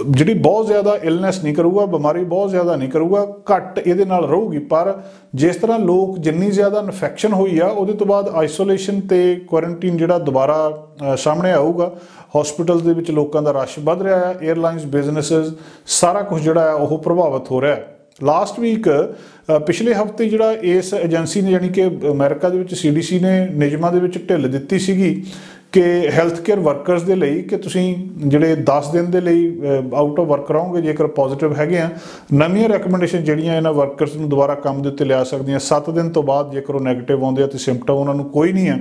ਜਿਹੜੀ ਬਹੁਤ ਜ਼ਿਆਦਾ ਇਲਨੈਸ ਨਹੀਂ ਕਰੂਗਾ, ਬਿਮਾਰੀ ਬਹੁਤ ਜ਼ਿਆਦਾ ਨਹੀਂ ਕਰੂਗਾ, ਘੱਟ ਇਹਦੇ ਨਾਲ ਰਹੂਗੀ। ਪਰ ਜਿਸ ਤਰ੍ਹਾਂ ਲੋਕ ਜਿੰਨੀ ਜ਼ਿਆਦਾ ਇਨਫੈਕਸ਼ਨ ਹੋਈ ਆ ਉਹਦੇ ਤੋਂ ਬਾਅਦ ਆਈਸੋਲੇਸ਼ਨ ਤੇ ਕੁਆਰੰਟੀਨ ਜਿਹੜਾ ਦੁਬਾਰਾ ਸਾਹਮਣੇ ਆਊਗਾ, ਹਸਪੀਟਲ ਦੇ ਵਿੱਚ ਲੋਕਾਂ ਦਾ ਰਸ਼ ਵੱਧ ਰਿਹਾ ਹੈ, ਏਅਰਲਾਈਨਸ ਬਿਜ਼ਨੈਸਿਸ ਸਾਰਾ ਕੁਝ ਜਿਹੜਾ ਹੈ ਉਹ ਪ੍ਰਭਾਵਿਤ ਹੋ ਰਿਹਾ ਹੈ। ਲਾਸਟ ਵੀਕ ਪਿਛਲੇ ਹਫ਼ਤੇ ਜਿਹੜਾ ਇਸ ਏਜੰਸੀ ਨੇ ਯਾਨੀ ਕਿ ਅਮਰੀਕਾ ਦੇ ਵਿੱਚ CDC ਨੇ ਨਿਯਮਾਂ ਦੇ ਵਿੱਚ ਢਿੱਲ ਦਿੱਤੀ ਸੀਗੀ ਕਿ ਹੈਲਥ ਕੇਅਰ ਵਰਕਰਸ ਦੇ ਲਈ ਕਿ ਤੁਸੀਂ ਜਿਹੜੇ 10 ਦਿਨ ਦੇ ਲਈ ਆਊਟ ਆਫ ਵਰਕ ਰਹੋਗੇ ਜੇਕਰ ਪੋਜ਼ਿਟਿਵ ਹੈਗੇ ਆ। ਨਵੀਆਂ ਰੈਕਮੈਂਡੇਸ਼ਨ ਜਿਹੜੀਆਂ ਇਹਨਾਂ ਵਰਕਰਸ ਨੂੰ ਦੁਬਾਰਾ ਕੰਮ ਦੇ ਉੱਤੇ ਲਿਆ ਸਕਦੀਆਂ 7 ਦਿਨ ਤੋਂ ਬਾਅਦ ਜੇਕਰ ਉਹ ਨੈਗੇਟਿਵ ਆਉਂਦੇ ਆ ਤੇ ਸਿੰਪਟਮ ਉਹਨਾਂ ਨੂੰ ਕੋਈ ਨਹੀਂ ਹੈ।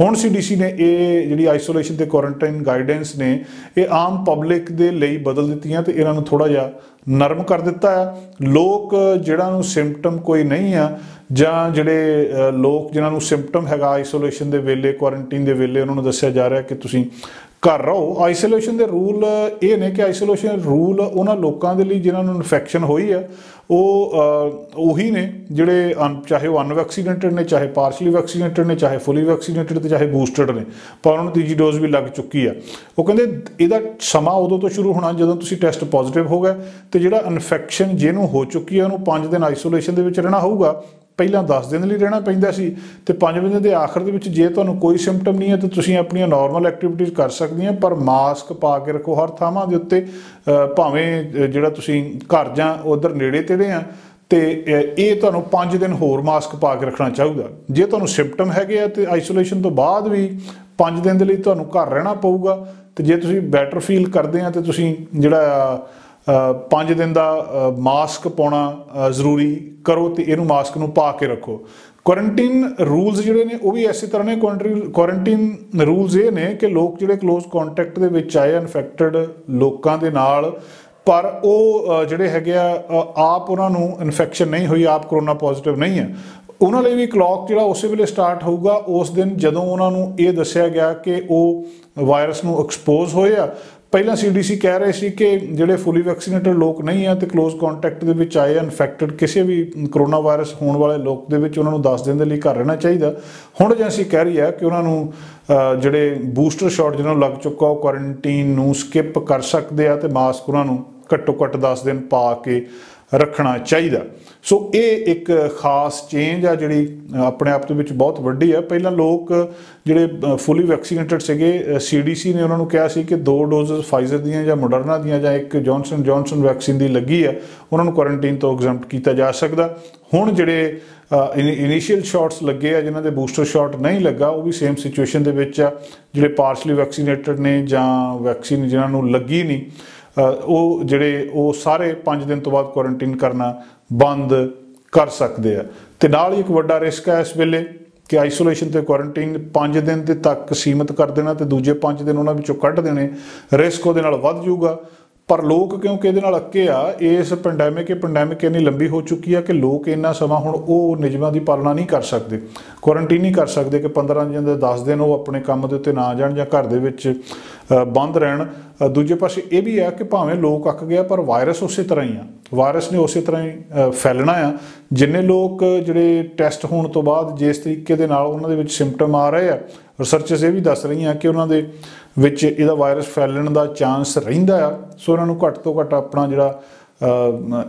ਹੁਣ CDC ਨੇ ਇਹ ਜਿਹੜੀ ਆਈਸੋਲੇਸ਼ਨ ਤੇ ਕੁਆਰੰਟਾਈਨ ਗਾਈਡੈਂਸ ਨੇ ਇਹ ਆਮ ਪਬਲਿਕ ਦੇ ਲਈ ਬਦਲ ਦਿੱਤੀਆਂ ਤੇ ਇਹਨਾਂ ਨੂੰ ਥੋੜ੍ਹਾ ਜਿਹਾ ਨਰਮ ਕਰ ਦਿੱਤਾ ਆ। ਲੋਕ ਜਿਹੜਾ ਨੂੰ ਸਿੰਪਟਮ ਕੋਈ ਨਹੀਂ ਆ ਜਾਂ ਜਿਹੜੇ ਲੋਕ ਜਿਨ੍ਹਾਂ ਨੂੰ ਸਿੰਪਟਮ ਹੈਗਾ ਆਈਸੋਲੇਸ਼ਨ ਦੇ ਵੇਲੇ, ਕੁਆਰੰਟੀਨ ਦੇ ਵੇਲੇ, ਉਹਨਾਂ ਨੂੰ ਦੱਸਿਆ ਜਾ ਰਿਹਾ ਕਿ ਤੁਸੀਂ ਘਰ ਰਹੋ। ਆਈਸੋਲੇਸ਼ਨ ਦੇ ਰੂਲ ਇਹ ਨੇ ਕਿ ਆਈਸੋਲੇਸ਼ਨ ਰੂਲ ਉਹਨਾਂ ਲੋਕਾਂ ਦੇ ਲਈ ਜਿਨ੍ਹਾਂ ਨੂੰ ਇਨਫੈਕਸ਼ਨ ਹੋਈ ਆ ਉਹ ਉਹੀ ਨੇ ਜਿਹੜੇ ਚਾਹੇ ਉਹ ਅਨਵੈਕਸੀਨੇਟਡ ਨੇ, ਚਾਹੇ ਪਾਰਸ਼ਲੀ ਵੈਕਸੀਨੇਟਡ ਨੇ, ਚਾਹੇ ਫੁੱਲੀ ਵੈਕਸੀਨੇਟਡ ਤੇ ਚਾਹੇ ਬੂਸਟਡ ਨੇ, ਪਰ ਉਹਨਾਂ ਨੂੰ ਤੀਜੀ ਡੋਜ਼ ਵੀ ਲੱਗ ਚੁੱਕੀ ਆ। ਉਹ ਕਹਿੰਦੇ ਇਹਦਾ ਸਮਾਂ ਉਦੋਂ ਤੋਂ ਸ਼ੁਰੂ ਹੋਣਾ ਜਦੋਂ ਤੁਸੀਂ ਟੈਸਟ ਪੋਜ਼ਿਟਿਵ ਹੋ ਗਏ ਤੇ ਜਿਹੜਾ ਇਨਫੈਕਸ਼ਨ ਜਿਹਨੂੰ ਹੋ ਚੁੱਕੀ ਆ ਉਹਨੂੰ 5 ਦਿਨ ਆਈਸੋਲੇਸ਼ਨ ਦੇ ਵਿੱਚ ਰਹਿਣਾ ਹੋਊਗਾ। ਪਹਿਲਾਂ 10 ਦਿਨ ਲਈ ਰਹਿਣਾ ਪੈਂਦਾ ਸੀ ਤੇ 5 ਦਿਨ ਦੇ ਆਖਰ ਦੇ ਵਿੱਚ ਜੇ ਤੁਹਾਨੂੰ ਕੋਈ ਸਿੰਪਟਮ ਨਹੀਂ ਹੈ ਤਾਂ ਤੁਸੀਂ ਆਪਣੀਆਂ ਨਾਰਮਲ ਐਕਟੀਵਿਟੀਜ਼ ਕਰ ਸਕਦੀਆਂ, ਪਰ ਮਾਸਕ ਪਾ ਕੇ ਰੱਖੋ ਹਰ ਥਾਵਾਂ ਦੇ ਉੱਤੇ। ਭਾਵੇਂ ਜਿਹੜਾ ਤੁਸੀਂ ਘਰ ਜਾਂ ਉੱਧਰ ਨੇੜੇ ਤੇੜੇ ਆ ਤੇ ਇਹ ਤੁਹਾਨੂੰ 5 ਦਿਨ ਹੋਰ ਮਾਸਕ ਪਾ ਕੇ ਰੱਖਣਾ ਚਾਹੂਗਾ। ਜੇ ਤੁਹਾਨੂੰ ਸਿੰਪਟਮ ਹੈਗੇ ਆ ਤੇ ਆਈਸੋਲੇਸ਼ਨ ਤੋਂ ਬਾਅਦ ਵੀ 5 ਦਿਨ ਦੇ ਲਈ ਤੁਹਾਨੂੰ ਘਰ ਰਹਿਣਾ ਪਊਗਾ तो जे तुसीं बैटर फील करते हैं तो तुसीं जिहड़ा 5 दिन का मास्क पाउणा जरूरी करो, तो इहनूं मास्क नूं पा के रखो। क्वारंटीन रूल्स जिहड़े ने वो भी इसी तरह ने। क्वारंटीन रूल्स ये ने कि लोग जिहड़े क्लोज कॉन्टैक्ट दे विच आए इन्फैक्टेड लोकां दे नाल, पर वो जिहड़े हैगे आप उन्हां नूं इन्फैक्शन नहीं हुई, आप कोरोना पॉजिटिव नहीं है, उन्हां लई भी क्लॉक जिहड़ा उस वेले स्टार्ट होਊਗਾ उस दिन जदों उन्हां नूं ये दस्सिया गया कि वो वायरस नूं एक्सपोज होए आ। पहला CDC कह रहे सी कि जिहड़े फुली वैक्सीनेटेड लोग नहीं है तो क्लोज कॉन्टैक्ट दे विच आए इन्फैक्टेड किसी भी कोरोना वायरस होने वाले लोग दे विच उन्हां नूं 10 दिन दे लई घर रहना चाहिए। हुण एजेंसी कह रही है कि उन्हां नूं जिहड़े बूस्टर शॉट जिन्हां नूं लग चुका वो क्वारंटीन नूं स्किप कर सकते हैं, तो मास्क उन्हां नूं घट्टो घट्ट 10 दिन पा के रखना चाहिए। सो ये एक खास चेंज आ जिहड़ी अपने आप दे विच बहुत वड्डी है। पहला लोग जिहड़े फुली वैक्सीनेटेड सीगे, CDC ने उन्होंने कहा सी कि 2 डोजेस फाइजर दियां जां मोडरना दियां जां एक जॉनसन जॉनसन वैक्सीन दी लगी है, उन्होंने क्वारंटीन तो एग्जैम्प्ट किया जा सकदा। हुण जिहड़े इनिशियल शॉट्स लगे आ जिन्हां दे बूस्टर शॉट नहीं लगा वो भी सेम सिचुएशन दे विच आ। जिहड़े पार्शली वैक्सीनेटेड ने जां वैक्सीन जिन्हां नूं लगी नहीं, वो जिहड़े वो सारे 5 दिन तो बाद क्वारंटीन करना बंद कर सकते हैं। तो नाल ही एक वड्डा रिस्क है इस वेले कि आइसोलेशन ते क्वारंटीन 5 दिन दे तक सीमित कर देना तो दूजे 5 दिन उन्हां विचों कढ देने, रिस्क उहदे नाल वध जाऊगा। पर लोग क्योंकि ये अक्के आ, इस पेंडेमिक इन्नी लंबी हो चुकी है कि लोग इन्ना समा हुण वो नियमां की पालना नहीं कर सकते, क्वारंटीन नहीं कर सकते कि 15 दिन 10 दिन वो अपने काम के उत्ते ना जाण जां घर दे विच बंद रहन। दूजे पासे ये भी है कि भावें लोग अक गया पर वायरस उस तरह ही आ, वायरस ने उस तरह ही फैलना आ। जिन्ने लोग जिहड़े टैसट होने तो बाद जिस तरीके दे नाल उन्हां दे विच सिम्पटम आ रहे हैं, रिसर्चस ये भी दस रही हैं कि उन्हां दे विच इहदा वायरस फैलण दा चांस रहिंदा आ। सो इन्हां नूं घੱਟ तो घੱਟ अपना जिहड़ा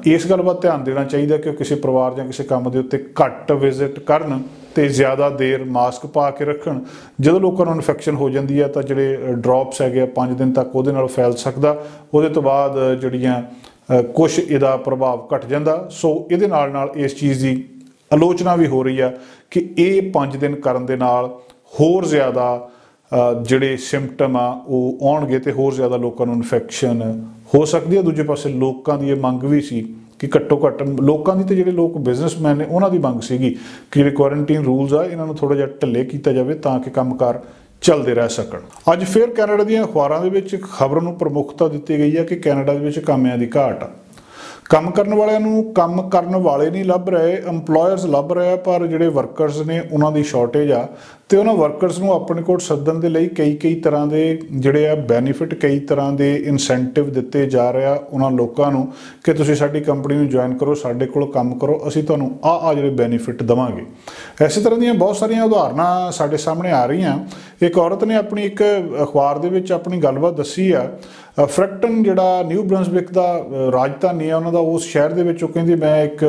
इस गल वल ध्यान देना चाहिए कि किसी परिवार जां किसी काम दे उत्ते घੱਟ विजिट करन ते ज़्यादा देर मास्क पा के रखण। जदों लोकां नूं इन्फैक्शन हो जाती है तो जिहड़े ड्रॉप्स हैगे 5 दिन तक उहदे नाल फैल सकदा, उहदे तो बाद जिहड़ियां कुछ इहदा प्रभाव घट जांदा। सो इहदे नाल नाल इस चीज़ की आलोचना भी हो रही है कि ये 5 दिन करन दे नाल होर ज़्यादा जिहड़े सिम्पटम आ वो आउणगे ते होर ज़्यादा लोकां नूं इन्फैक्शन हो सकती है। दूजे पासे लोकां दी ये मंग भी सी कि घट्टो घट्ट लोकां दी ते जिहड़े लोग बिजनेसमैन ने उन्हां दी मंग सीगी कि जिहड़े क्वारंटीन रूल्स आ इन्हां नूं थोड़ा जिहा ढिल्ले कीता जावे तां कि कंमकार चलते रह सकण। अज फिर कैनेडा दीआं अखबारां दे विच खबर नूं प्रमुखता दित्ती गई है कि कैनेडा दे विच कामिਆਂ दी घाट आ। ਕੰਮ ਕਰਨ ਵਾਲਿਆਂ ਨੂੰ ਕੰਮ ਕਰਨ ਵਾਲੇ ਨਹੀਂ ਲੱਭ ਰਹੇ, ਇੰਪਲੋਇਰਸ ਲੱਭ ਰਹੇ, ਪਰ ਜਿਹੜੇ ਵਰਕਰਸ ਨੇ ਉਹਨਾਂ ਦੀ ਸ਼ਾਰਟੇਜ ਆ ਤੇ ਉਹਨਾਂ ਵਰਕਰਸ ਨੂੰ ਆਪਣੇ ਕੋਲ ਸੱਦਣ ਦੇ ਲਈ ਕਈ ਤਰ੍ਹਾਂ ਦੇ ਜਿਹੜੇ ਆ ਬੈਨੀਫਿਟ, ਕਈ ਤਰ੍ਹਾਂ ਦੇ ਇਨਸੈਂਟਿਵ ਦਿੱਤੇ ਜਾ ਰਹੇ ਆ ਉਹਨਾਂ ਲੋਕਾਂ ਨੂੰ ਕਿ ਤੁਸੀਂ ਸਾਡੀ ਕੰਪਨੀ ਨੂੰ ਜੁਆਇਨ ਕਰੋ, ਸਾਡੇ ਕੋਲ ਕੰਮ ਕਰੋ, ਅਸੀਂ ਤੁਹਾਨੂੰ ਆ ਜਿਹੜੇ ਬੈਨੀਫਿਟ ਦੇਵਾਂਗੇ। ਇਸੇ ਤਰ੍ਹਾਂ ਦੀਆਂ ਬਹੁਤ ਸਾਰੀਆਂ ਉਦਾਹਰਨਾਂ ਸਾਡੇ ਸਾਹਮਣੇ ਆ ਰਹੀਆਂ। ਇੱਕ ਔਰਤ ਨੇ ਆਪਣੀ ਇੱਕ ਅਖਬਾਰ ਦੇ ਵਿੱਚ ਆਪਣੀ ਗੱਲਬਾਤ ਦੱਸੀ ਆ। ਫਰੈਕਟਨ ਜਿਹੜਾ ਨਿਊ ਬ੍ਰੰਸਵਿਕ ਦਾ ਰਾਜਧਾਨੀ ਆ ਉਹਨਾਂ ਦਾ, उस शहर दे विच कहंदी मैं एक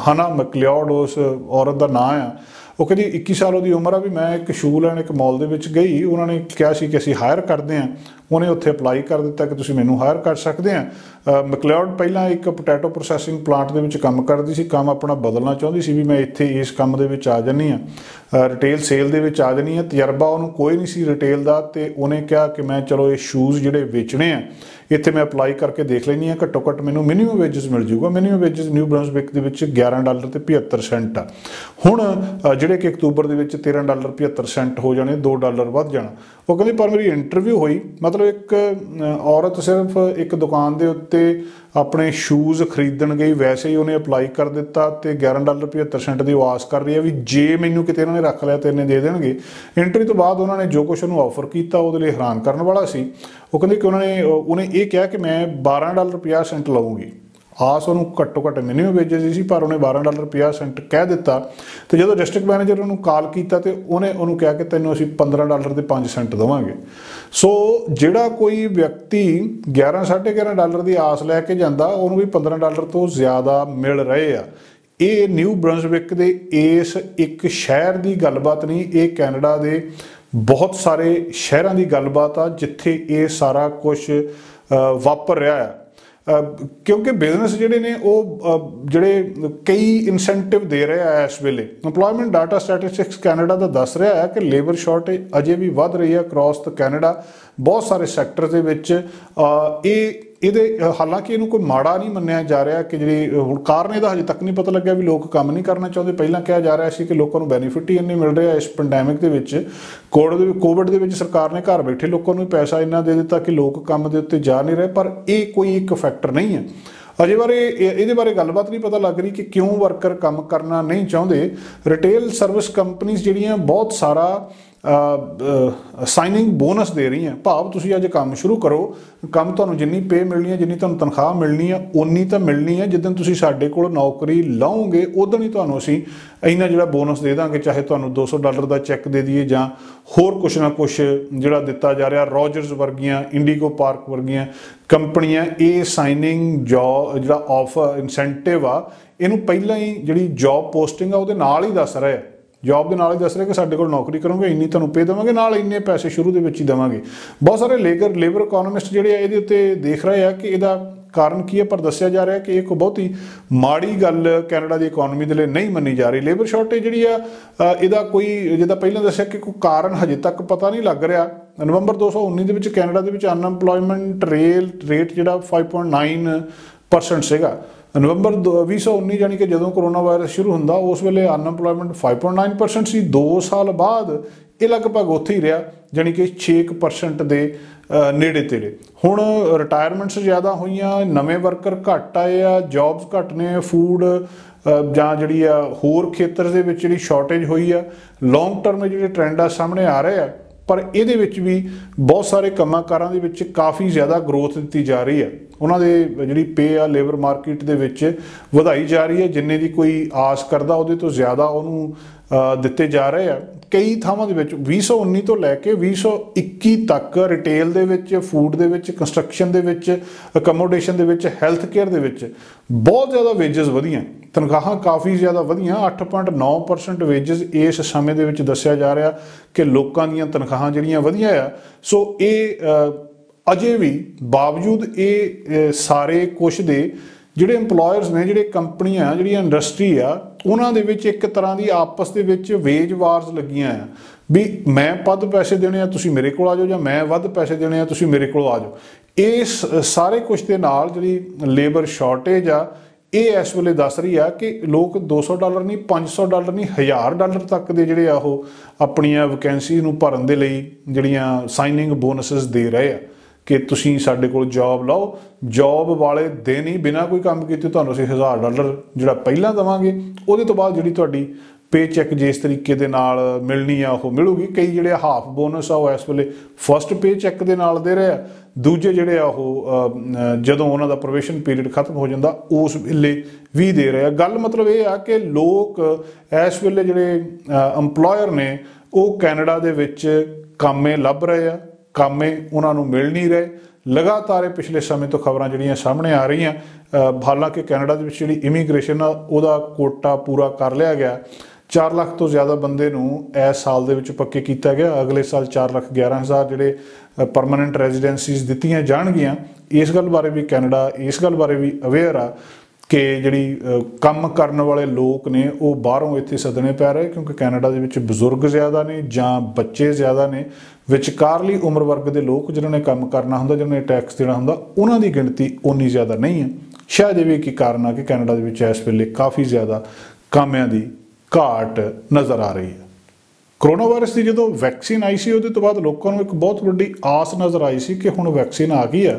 हना मैकलियोड उस औरत का नाम आ, वो कहती 21 साल की उम्र आ भी मैं एक शू लैन एक मॉल दे विच गई, उन्होंने कहा सी कि असीं हायर करते हैं, उन्हें उत्थे अपलाई कर दिता कि तुसीं मैनूं हायर कर सकते हैं। मैकलियोड पहलां एक पोटैटो प्रोसैसिंग प्लांट दे विच काम करदी सी, काम अपना बदलना चाहुंदी सी भी मैं इत्थे इस काम दे विच आ जानी आ, रिटेल सेल दे विच आ जानी आ। तजर्बा उन्होंने कोई नहीं सी रिटेल का, तो उन्हें कहा कि मैं चलो ये शूज़ जिहड़े वेचने आ इत्थे मैं अपलाई करके देख लैनी आ, घट्टो घट्ट मैनूं मिनीमम वेजिस मिल जूगा। मिनीमम वेजिस न्यू ब्रंसविक दे विच $11.75 आ। हुण जिहड़े कि अक्तूबर दे विच $13.75 हो जाने, $2 वध जाना। वो कहंदी पर मेरी इंटरव्यू हुई, मतलब एक औरत सिर्फ एक दुकान के उत्ते अपने शूज़ खरीदण गई, वैसे ही उन्हें अपलाई कर दिता तो $11.75 की आस कर रही है भी जे मैनूं किते इन्हां ने रख लिया तो इन्ने दे देणगे। इंटरव्यू तो बाद उन्होंने जो कुछ उन्होंने ऑफर किया वो हैरान करने वाला सी। वो कहंदे कि उन्हें ये कहा कि मैं $12.50 लवांगी। आस उन्होंने घट्टो घट्ट मिनीमम वेजिस सी पर उन्हें $12.50 कह दिता। तो जो डिस्ट्रिक्ट मैनेजर उन्होंने कॉल किया तो उन्हें उन्होंने कहा कि तेनों असीं $15.05 देवांगे। सो जिहड़ा कोई व्यक्ति $11-11.5 की आस लैके जांदा उन्होंने भी $15 तो ज़्यादा मिल रहे आ। ये न्यू ब्रंसविक दे इस एक शहर की गलबात नहीं, ये कैनेडा दे बहुत सारे शहरों की गलबात आ जिथे ये सारा कुछ वापर रहा है। क्योंकि बिजनेस ਜਿਹੜੇ ਨੇ ਉਹ ਜਿਹੜੇ ਕਈ ਇਨਸੈਂਟਿਵ ਦੇ ਰਹੇ ਆ ਇਸ ਵੇਲੇ। ਇੰਪਲੋਇਮੈਂਟ ਡਾਟਾ ਸਟੈਟਿਸਟਿਕਸ ਕੈਨੇਡਾ ਦਾ ਦੱਸ ਰਿਹਾ ਹੈ ਕਿ ਲੇਬਰ ਸ਼ਾਰਟੇਜ ਅਜੇ ਵੀ ਵੱਧ ਰਹੀ ਹੈ ਅਕ੍ਰੋਸ ਦ ਕੈਨੇਡਾ ਬਹੁਤ ਸਾਰੇ ਸੈਕਟਰ ਦੇ ਵਿੱਚ। ਇਹਦੇ ਹਾਲਾਂਕਿ ਇਹਨੂੰ ਕੋਈ ਮਾੜਾ ਨਹੀਂ ਮੰਨਿਆ ਜਾ ਰਿਹਾ ਕਿ ਜਿਹੜੀ ਹੁਣ ਕਾਰਨ ਇਹਦਾ ਹਜੇ ਤੱਕ ਨਹੀਂ ਪਤਾ ਲੱਗਿਆ ਵੀ ਲੋਕ ਕੰਮ ਨਹੀਂ ਕਰਨਾ ਚਾਹੁੰਦੇ। ਪਹਿਲਾਂ ਕਿਹਾ ਜਾ ਰਿਹਾ ਸੀ ਕਿ ਲੋਕਾਂ ਨੂੰ ਬੈਨੀਫਿਟ ਹੀ ਇੰਨੇ ਮਿਲ ਰਿਹਾ ਇਸ ਪੈਂਡੈਮਿਕ ਦੇ ਵਿੱਚ, ਕੋਵਿਡ ਦੇ ਵਿੱਚ ਸਰਕਾਰ ਨੇ ਘਰ ਬੈਠੇ ਲੋਕਾਂ ਨੂੰ ਪੈਸਾ ਇੰਨਾ ਦੇ ਦਿੱਤਾ ਕਿ ਲੋਕ ਕੰਮ ਦੇ ਉੱਤੇ ਜਾ ਨਹੀਂ ਰਹੇ, ਪਰ ਇਹ ਕੋਈ ਇੱਕ ਫੈਕਟਰ ਨਹੀਂ ਹੈ। ਅਜੇ ਇਹਦੇ ਬਾਰੇ ਗੱਲਬਾਤ ਨਹੀਂ ਪਤਾ ਲੱਗ ਰਹੀ ਕਿ ਕਿਉਂ ਵਰਕਰ ਕੰਮ ਕਰਨਾ ਨਹੀਂ ਚਾਹੁੰਦੇ। ਰਿਟੇਲ ਸਰਵਿਸ ਕੰਪਨੀਜ਼ ਜਿਹੜੀਆਂ ਬਹੁਤ ਸਾਰਾ ਸਾਈਨਿੰਗ ਬੋਨਸ ਦੇ ਰਹੀਆਂ, ਭਾਵ ਤੁਸੀਂ ਅੱਜ ਕੰਮ ਸ਼ੁਰੂ ਕਰੋ, ਕੰਮ ਤੁਹਾਨੂੰ ਜਿੰਨੀ ਪੇ ਮਿਲਣੀ ਹੈ, ਜਿੰਨੀ ਤੁਹਾਨੂੰ ਤਨਖਾਹ ਮਿਲਣੀ ਹੈ ਉਨੀ ਤਾਂ ਮਿਲਣੀ ਹੈ। ਜਿੱਦਣ ਤੁਸੀਂ ਸਾਡੇ ਕੋਲ ਨੌਕਰੀ ਲਾਓਗੇ ਉਦੋਂ ਹੀ ਤੁਹਾਨੂੰ ਅਸੀਂ ਇੰਨਾ ਜਿਹੜਾ ਬੋਨਸ ਦੇ ਦਾਂਗੇ, ਚਾਹੇ ਤੁਹਾਨੂੰ $200 ਦਾ ਚੈੱਕ ਦੇ ਦਈਏ ਜਾਂ ਹੋਰ ਕੁਛ ਨਾ ਕੁਛ ਜਿਹੜਾ ਦਿੱਤਾ ਜਾ ਰਿਹਾ। ਰੋਜਰਸ ਵਰਗੀਆਂ, ਇੰਡੀਗੋ ਪਾਰਕ ਵਰਗੀਆਂ ਕੰਪਨੀਆਂ ਇਹ ਸਾਈਨਿੰਗ ਜਿਹੜਾ ਆਫਰ ਇਨਸੈਂਟਿਵ ਆ ਇਹਨੂੰ ਪਹਿਲਾਂ ਹੀ ਜਿਹੜੀ ਜੌਬ ਪੋਸਟਿੰਗ ਆ ਉਹਦੇ ਨਾਲ ਹੀ ਦੱਸ ਰਿਹਾ, ਜੌਬ ਦੇ ਨਾਲ ਹੀ ਦੱਸ ਰਿਹਾ ਕਿ ਸਾਡੇ ਕੋਲ ਨੌਕਰੀ ਕਰੋਗੇ ਇੰਨੀ ਤੁਹਾਨੂੰ ਪੇ ਦੇਵਾਂਗੇ, ਨਾਲ ਇੰਨੇ ਪੈਸੇ ਸ਼ੁਰੂ ਦੇ ਵਿੱਚ ਹੀ ਦੇਵਾਂਗੇ। ਬਹੁਤ ਸਾਰੇ ਲੇਬਰ ਇਕੋਨੋਮਿਸਟ ਜਿਹੜੇ ਆ ਇਹਦੇ ਉੱਤੇ ਦੇਖ ਰਹੇ ਆ ਕਿ ਇਹਦਾ ਕਾਰਨ ਕੀ ਹੈ, ਪਰ ਦੱਸਿਆ ਜਾ ਰਿਹਾ ਕਿ ਇਹ ਕੋਈ ਬਹੁਤੀ ਮਾੜੀ ਗੱਲ ਕੈਨੇਡਾ ਦੀ ਇਕੋਨਮੀ ਦੇ ਲਈ ਨਹੀਂ ਮੰਨੀ ਜਾ ਰਹੀ। ਲੇਬਰ ਸ਼ਾਰਟੇਜ ਜਿਹੜੀ ਆ ਇਹਦਾ ਕੋਈ ਜਿੱਦਾਂ ਪਹਿਲਾਂ ਦੱਸਿਆ ਕਿ ਕੋਈ ਕਾਰਨ ਹਜੇ ਤੱਕ ਪਤਾ ਨਹੀਂ ਲੱਗ ਰਿਹਾ। ਨਵੰਬਰ 2019 ਦੇ ਵਿੱਚ ਕੈਨੇਡਾ ਦੇ ਵਿੱਚ ਅਨਐਮਪਲੋਇਮੈਂਟ ਰੇਟ ਜਿਹੜਾ 5.9% ਸੀਗਾ। ਨਵੰਬਰ 2019 ਜਾਣੀ ਕਿ ਜਦੋਂ ਕਰੋਨਾ ਵਾਇਰਸ ਸ਼ੁਰੂ ਹੁੰਦਾ ਉਸ ਵੇਲੇ ਅਨਐਮਪਲੋਇਮੈਂਟ 5.9% ਸੀ। 2 ਸਾਲ ਬਾਅਦ ਇਹ ਲਗਭਗ ਉੱਥੇ ਹੀ ਰਿਹਾ, ਜਾਣੀ ਕਿ 6% ਦੇ ਨੇੜੇ ਤੇੜੇ। ਹੁਣ ਰਿਟਾਇਰਮੈਂਟਸ ਜ਼ਿਆਦਾ ਹੋਈਆਂ, ਨਵੇਂ ਵਰਕਰ ਘੱਟ ਆਏ ਆ, ਜੌਬਸ ਘੱਟ ਨੇ, ਫੂਡ ਜਾਂ ਜਿਹੜੀ ਆ ਹੋਰ ਖੇਤਰ ਦੇ ਵਿੱਚ ਜਿਹੜੀ ਸ਼ਾਰਟੇਜ ਹੋਈ ਆ। ਲੌਂਗ ਟਰਮ ਜਿਹੜੇ ਟ੍ਰੈਂਡ ਆ ਸਾਹਮਣੇ ਆ ਰਹੇ ਆ, ਪਰ ਇਹਦੇ ਵਿੱਚ ਵੀ ਬਹੁਤ ਸਾਰੇ ਕੰਮਾਂ ਕਾਰਾਂ ਦੇ ਵਿੱਚ ਕਾਫੀ ਜ਼ਿਆਦਾ ਗਰੋਥ ਦਿੱਤੀ ਜਾ ਰਹੀ ਹੈ। ਉਹਨਾਂ ਦੇ ਜਿਹੜੀ ਪੇ ਆ ਲੇਬਰ ਮਾਰਕੀਟ ਦੇ ਵਿੱਚ ਵਧਾਈ ਜਾ ਰਹੀ ਹੈ, ਜਿੰਨੇ ਦੀ ਕੋਈ ਆਸ ਕਰਦਾ ਉਹਦੇ ਤੋਂ ਜ਼ਿਆਦਾ ਉਹਨੂੰ ਦਿੱਤੇ ਜਾ ਰਹੇ ਆ। ਕਈ ਥਾਵਾਂ ਦੇ ਵਿੱਚ 2019 ਤੋਂ ਲੈ ਕੇ 2021 ਤੱਕ ਰਿਟੇਲ ਦੇ ਵਿੱਚ, ਫੂਡ ਦੇ ਵਿੱਚ, ਕੰਸਟਰਕਸ਼ਨ ਦੇ ਵਿੱਚ, ਅਕਮੋਡੇਸ਼ਨ ਦੇ ਵਿੱਚ, ਹੈਲਥ ਕੇਅਰ ਦੇ ਵਿੱਚ ਬਹੁਤ ਜ਼ਿਆਦਾ ਵੇਜਸ ਵਧੀਆਂ, ਤਨਖਾਹਾਂ ਕਾਫੀ ਜ਼ਿਆਦਾ ਵਧੀਆਂ। 8.9% ਵੇਜਸ ਇਸ ਸਮੇਂ ਦੇ ਵਿੱਚ ਦੱਸਿਆ ਜਾ ਰਿਹਾ ਕਿ ਲੋਕਾਂ ਦੀਆਂ ਤਨਖਾਹਾਂ ਜਿਹੜੀਆਂ ਵਧੀਆਂ ਆ। ਸੋ ਇਹ ਅਜੇ ਵੀ ਬਾਵਜੂਦ ਇਹ ਸਾਰੇ ਕੁਛ ਦੇ ਜਿਹੜੇ ਇੰਪਲੋਇਰਸ ਨੇ, ਜਿਹੜੇ ਕੰਪਨੀਆਂ, ਜਿਹੜੀਆਂ ਇੰਡਸਟਰੀ ਆ, ਉਹਨਾਂ ਦੇ ਵਿੱਚ ਇੱਕ ਤਰ੍ਹਾਂ ਦੀ ਆਪਸ ਦੇ ਵਿੱਚ ਵੇਜ ਵਾਰਸ ਲੱਗੀਆਂ ਆ ਵੀ ਮੈਂ ਵੱਧ ਪੈਸੇ ਦੇਣੇ ਆ ਤੁਸੀਂ ਮੇਰੇ ਕੋਲ ਆ ਜਾਓ, ਜਾਂ ਮੈਂ ਵੱਧ ਪੈਸੇ ਦੇਣੇ ਆ ਤੁਸੀਂ ਮੇਰੇ ਕੋਲ ਆ ਜਾਓ। ਇਸ ਸਾਰੇ ਕੁਛ ਦੇ ਨਾਲ ਜਿਹੜੀ ਲੇਬਰ ਸ਼ਾਰਟੇਜ ਆ ਇਹ ਇਸ ਵੇਲੇ ਦੱਸ ਰਹੀ ਆ ਕਿ ਲੋਕ $200 ਨਹੀਂ, $500 ਨਹੀਂ, $1000 ਤੱਕ ਦੇ ਜਿਹੜੇ ਆ ਉਹ ਆਪਣੀਆਂ ਵੈਕੈਂਸੀ ਨੂੰ ਭਰਨ ਦੇ ਲਈ ਜਿਹੜੀਆਂ ਸਾਈਨਿੰਗ ਬੋਨਸਿਸ ਦੇ ਰਹੇ ਆ ਕਿ ਤੁਸੀਂ ਸਾਡੇ ਕੋਲ ਜੌਬ ਲਾਓ। ਜੌਬ ਵਾਲੇ ਦਿਨ ਹੀ ਬਿਨਾਂ ਕੋਈ ਕੰਮ ਕੀਤੇ ਤੁਹਾਨੂੰ ਅਸੀਂ $1000 ਜਿਹੜਾ ਪਹਿਲਾਂ ਦੇਵਾਂਗੇ, ਉਹਦੇ ਤੋਂ ਬਾਅਦ ਜਿਹੜੀ ਤੁਹਾਡੀ ਪੇ ਚੈੱਕ ਜਿਸ ਤਰੀਕੇ ਦੇ ਨਾਲ ਮਿਲਣੀ ਆ ਉਹ ਮਿਲੂਗੀ। ਕਈ ਜਿਹੜੇ ਹਾਫ ਬੋਨਸ ਆ ਉਹ ਇਸ ਵੇਲੇ ਫਸਟ ਪੇ ਚੈੱਕ ਦੇ ਨਾਲ ਦੇ ਰਹੇ ਆ, ਦੂਜੇ ਜਿਹੜੇ ਆ ਉਹ ਜਦੋਂ ਉਹਨਾਂ ਦਾ ਪ੍ਰੋਬੇਸ਼ਨ ਪੀਰੀਅਡ ਖਤਮ ਹੋ ਜਾਂਦਾ ਉਸ ਵੇਲੇ ਵੀ ਦੇ ਰਹੇ ਆ। ਗੱਲ ਮਤਲਬ ਇਹ ਆ ਕਿ ਲੋਕ ਇਸ ਵੇਲੇ ਜਿਹੜੇ ਇੰਪਲੋਇਰ ਨੇ ਉਹ ਕੈਨੇਡਾ ਦੇ ਵਿੱਚ ਕਾਮੇ ਲੱਭ ਰਹੇ ਆ, ਕਾਮੇ ਉਹਨਾਂ ਨੂੰ ਮਿਲ ਨਹੀਂ ਰਹੇ। ਲਗਾਤਾਰ ਪਿਛਲੇ ਸਮੇਂ ਤੋਂ ਖਬਰਾਂ ਜਿਹੜੀਆਂ ਸਾਹਮਣੇ ਆ ਰਹੀਆਂ। ਹਾਲਾਂਕਿ ਕੈਨੇਡਾ ਦੇ ਵਿੱਚ ਜਿਹੜੀ ਇਮੀਗ੍ਰੇਸ਼ਨ ਆ ਉਹਦਾ ਕੋਟਾ ਪੂਰਾ ਕਰ ਲਿਆ ਗਿਆ। 4 ਲੱਖ ਤੋਂ ਜ਼ਿਆਦਾ ਬੰਦੇ ਨੂੰ ਇਸ ਸਾਲ ਦੇ ਵਿੱਚ ਪੱਕੇ ਕੀਤਾ ਗਿਆ। ਅਗਲੇ ਸਾਲ 4,11,000 ਜਿਹੜੇ ਪਰਮਾਨੈਂਟ ਰੈਜ਼ੀਡੈਂਸੀਜ਼ ਦਿੱਤੀਆਂ ਜਾਣਗੀਆਂ। ਇਸ ਗੱਲ ਬਾਰੇ ਵੀ ਕੈਨੇਡਾ ਇਸ ਗੱਲ ਬਾਰੇ ਵੀ ਅਵੇਅਰ ਆ ਕਿ ਜਿਹੜੀ ਕੰਮ ਕਰਨ ਵਾਲੇ ਲੋਕ ਨੇ ਉਹ ਬਾਹਰੋਂ ਇੱਥੇ ਸੱਦਣੇ ਪੈ ਰਹੇ, ਕਿਉਂਕਿ ਕੈਨੇਡਾ ਦੇ ਵਿੱਚ ਬਜ਼ੁਰਗ ਜ਼ਿਆਦਾ ਨੇ ਜਾਂ ਬੱਚੇ ਜ਼ਿਆਦਾ ਨੇ। ਵਿਚਕਾਰਲੀ ਉਮਰ ਵਰਗ ਦੇ ਲੋਕ ਜਿਨ੍ਹਾਂ ਨੇ ਕੰਮ ਕਰਨਾ ਹੁੰਦਾ, ਜਿਨ੍ਹਾਂ ਨੇ ਟੈਕਸ ਦੇਣਾ ਹੁੰਦਾ, ਉਹਨਾਂ ਦੀ ਗਿਣਤੀ ਓਨੀ ਜ਼ਿਆਦਾ ਨਹੀਂ ਹੈ। ਸ਼ਾਇਦ ਇਹ ਵੀ ਇੱਕ ਕਾਰਨ ਆ ਕਿ ਕੈਨੇਡਾ ਦੇ ਵਿੱਚ ਇਸ ਵੇਲੇ ਕਾਫੀ ਜ਼ਿਆਦਾ ਕਾਮਿਆਂ ਦੀ ਘਾਟ ਨਜ਼ਰ ਆ ਰਹੀ ਹੈ। ਕਰੋਨਾ ਵਾਇਰਸ ਦੀ ਜਦੋਂ ਵੈਕਸੀਨ ਆਈ ਸੀ ਉਹਦੇ ਤੋਂ ਬਾਅਦ ਲੋਕਾਂ ਨੂੰ ਇੱਕ ਬਹੁਤ ਵੱਡੀ ਆਸ ਨਜ਼ਰ ਆਈ ਸੀ ਕਿ ਹੁਣ ਵੈਕਸੀਨ ਆ ਗਈ ਆ,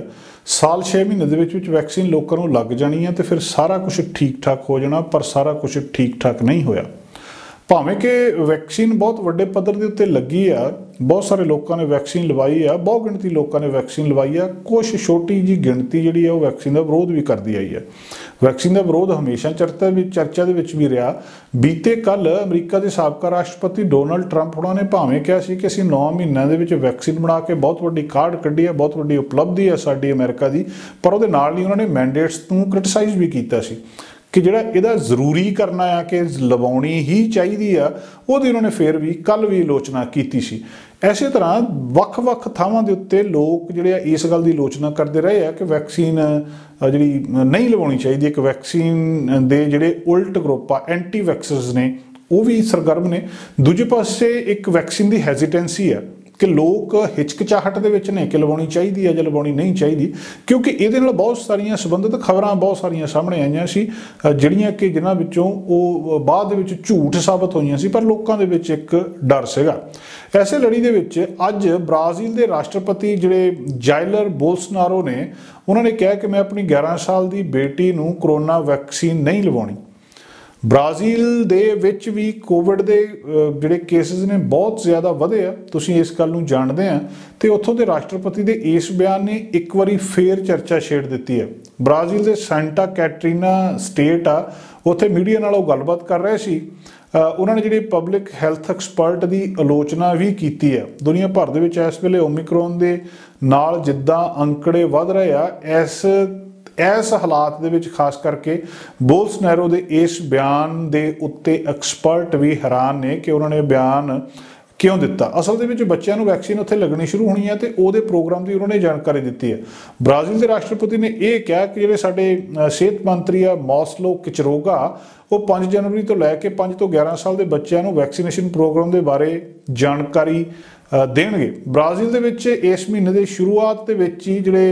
ਸਾਲ 6 ਮਹੀਨੇ ਦੇ ਵਿੱਚ ਵੈਕਸੀਨ ਲੋਕਾਂ ਨੂੰ ਲੱਗ ਜਾਣੀ ਹੈ ਤੇ ਫਿਰ ਸਾਰਾ ਕੁਝ ਠੀਕ ਠਾਕ ਹੋ ਜਾਣਾ। ਪਰ ਸਾਰਾ ਕੁਝ ਠੀਕ ਠਾਕ ਨਹੀਂ ਹੋਇਆ। ਭਾਵੇਂ ਕਿ ਵੈਕਸੀਨ ਬਹੁਤ ਵੱਡੇ ਪੱਧਰ ਦੇ ਉੱਤੇ ਲੱਗੀ ਆ, ਬਹੁਤ ਸਾਰੇ ਲੋਕਾਂ ਨੇ ਵੈਕਸੀਨ ਲਵਾਈ ਆ, ਬਹੁਤ ਗਿਣਤੀ ਲੋਕਾਂ ਨੇ ਵੈਕਸੀਨ ਲਵਾਈ ਆ। ਕੁਛ ਛੋਟੀ ਜਿਹੀ ਗਿਣਤੀ ਜਿਹੜੀ ਆ ਉਹ ਵੈਕਸੀਨ ਦਾ ਵਿਰੋਧ ਵੀ ਕਰਦੀ ਆਈ ਹੈ। ਵੈਕਸੀਨ ਦਾ ਵਿਰੋਧ ਹਮੇਸ਼ਾ ਚਰਚਾ ਦੇ ਵਿੱਚ ਵੀ ਰਿਹਾ। ਬੀਤੇ ਕੱਲ ਅਮਰੀਕਾ ਦੇ ਸਾਬਕਾ ਰਾਸ਼ਟਰਪਤੀ ਡੋਨਾਲਡ ਟਰੰਪ ਉਹਨਾਂ ਨੇ ਭਾਵੇਂ ਕਿਹਾ ਸੀ ਕਿ ਅਸੀਂ 9 ਮਹੀਨਿਆਂ ਦੇ ਵਿੱਚ ਵੈਕਸੀਨ ਬਣਾ ਕੇ ਬਹੁਤ ਵੱਡੀ ਕਾਢ ਕੱਢੀ ਹੈ, ਬਹੁਤ ਵੱਡੀ ਉਪਲਬਧੀ ਹੈ ਸਾਡੀ ਅਮਰੀਕਾ ਦੀ, ਪਰ ਉਹਦੇ ਨਾਲ ਹੀ ਉਹਨਾਂ ਨੇ ਮੈਂਡੇਟਸ ਨੂੰ ਕ੍ਰਿਟਿਸਾਈਜ਼ ਵੀ ਕੀਤਾ ਸੀ कि जिहड़ा इहदा जरूरी करना आ कि लवाउणी ही चाहिदी आ, ਉਹਦੀ उन्होंने फिर भी कल भी आलोचना कीती सी। इसे तरह ਵੱਖ-ਵੱਖ ਥਾਵਾਂ ਦੇ ਉੱਤੇ ਲੋਕ ਜਿਹੜੇ ਆ ਇਸ ਗੱਲ ਦੀ ਆਲੋਚਨਾ ਕਰਦੇ ਰਹੇ ਆ ਕਿ ਵੈਕਸੀਨ ਜਿਹੜੀ ਨਹੀਂ ਲਵਾਉਣੀ ਚਾਹੀਦੀ। ਇੱਕ ਵੈਕਸੀਨ ਦੇ ਜਿਹੜੇ ਉਲਟ ਗਰੁੱਪ ਆ ਐਂਟੀ ਵੈਕਸਰਸ ਨੇ ਉਹ ਵੀ ਸਰਗਰਮ ਨੇ। ਦੂਜੇ ਪਾਸੇ ਇੱਕ ਵੈਕਸੀਨ ਦੀ ਹੈਜ਼ੀਟੈਂਸੀ ਆ कि लोग हिचकिचाहट दे विच ने कि लवाउणी चाहिदी है जां लवाउणी नहीं चाहिदी, क्योंकि इहदे नाल बहुत सारियां संबंधित खबरां बहुत सारियां सामने आईयां सी जिहड़ियां कि जिन्हां विचों ਉਹ ਬਾਅਦ ਦੇ ਵਿੱਚ ਝੂਠ ਸਾਬਤ ਹੋਈਆਂ ਸੀ, पर लोकां दे विच एक डर सीगा। ऐसे लड़ी दे विच अज ब्राज़ील दे राष्ट्रपति जिहड़े जाइलर बोल्सोनारो ने उन्होंने कहा कि मैं अपनी 11 साल की बेटी नूं कोरोना वैक्सीन नहीं लवाउणी। ब्राज़ील दे विच भी कोविड के जिहड़े केसिस ने बहुत ज़्यादा वधे आ, तुसीं इस गल नूं जाणदे आ, ते उत्थों के राष्ट्रपति के इस बयान ने एक बारी फिर चर्चा छेड़ दी है। ब्राज़ील के सेंटा कैटरीना स्टेट आ, उत्थे मीडिया नाल ओह गलबात कर रहे सी। उन्होंने जिहड़ी पब्लिक हैल्थ एक्सपर्ट की आलोचना भी की है। दुनिया भर दे विच इस वेले ओमिक्रॉन के नाल जिद्दां अंकड़े वध रहे आ, इस हालात दे विच खास करके बोल्सोनारो दे इस बयान दे उत्ते एक्सपर्ट भी हैरान ने कि उन्होंने बयान क्यों दिता। असल दे विच बच्चों को वैक्सीन उत्थे लगनी शुरू होनी है तो उहदे प्रोग्राम की उन्होंने जानकारी दी है। ब्राज़ील के राष्ट्रपति ने यह कहा कि जिहड़े साडे सेहत मंत्री आ मॉसलो किचरोगा वो 5 जनवरी तो लैके 5 तो 11 साल के बच्चों को वैक्सीनेशन प्रोग्राम के बारे जानकारी देणगे। ब्राज़ील दे विच इस महीने की शुरुआत के विच ही जिहड़े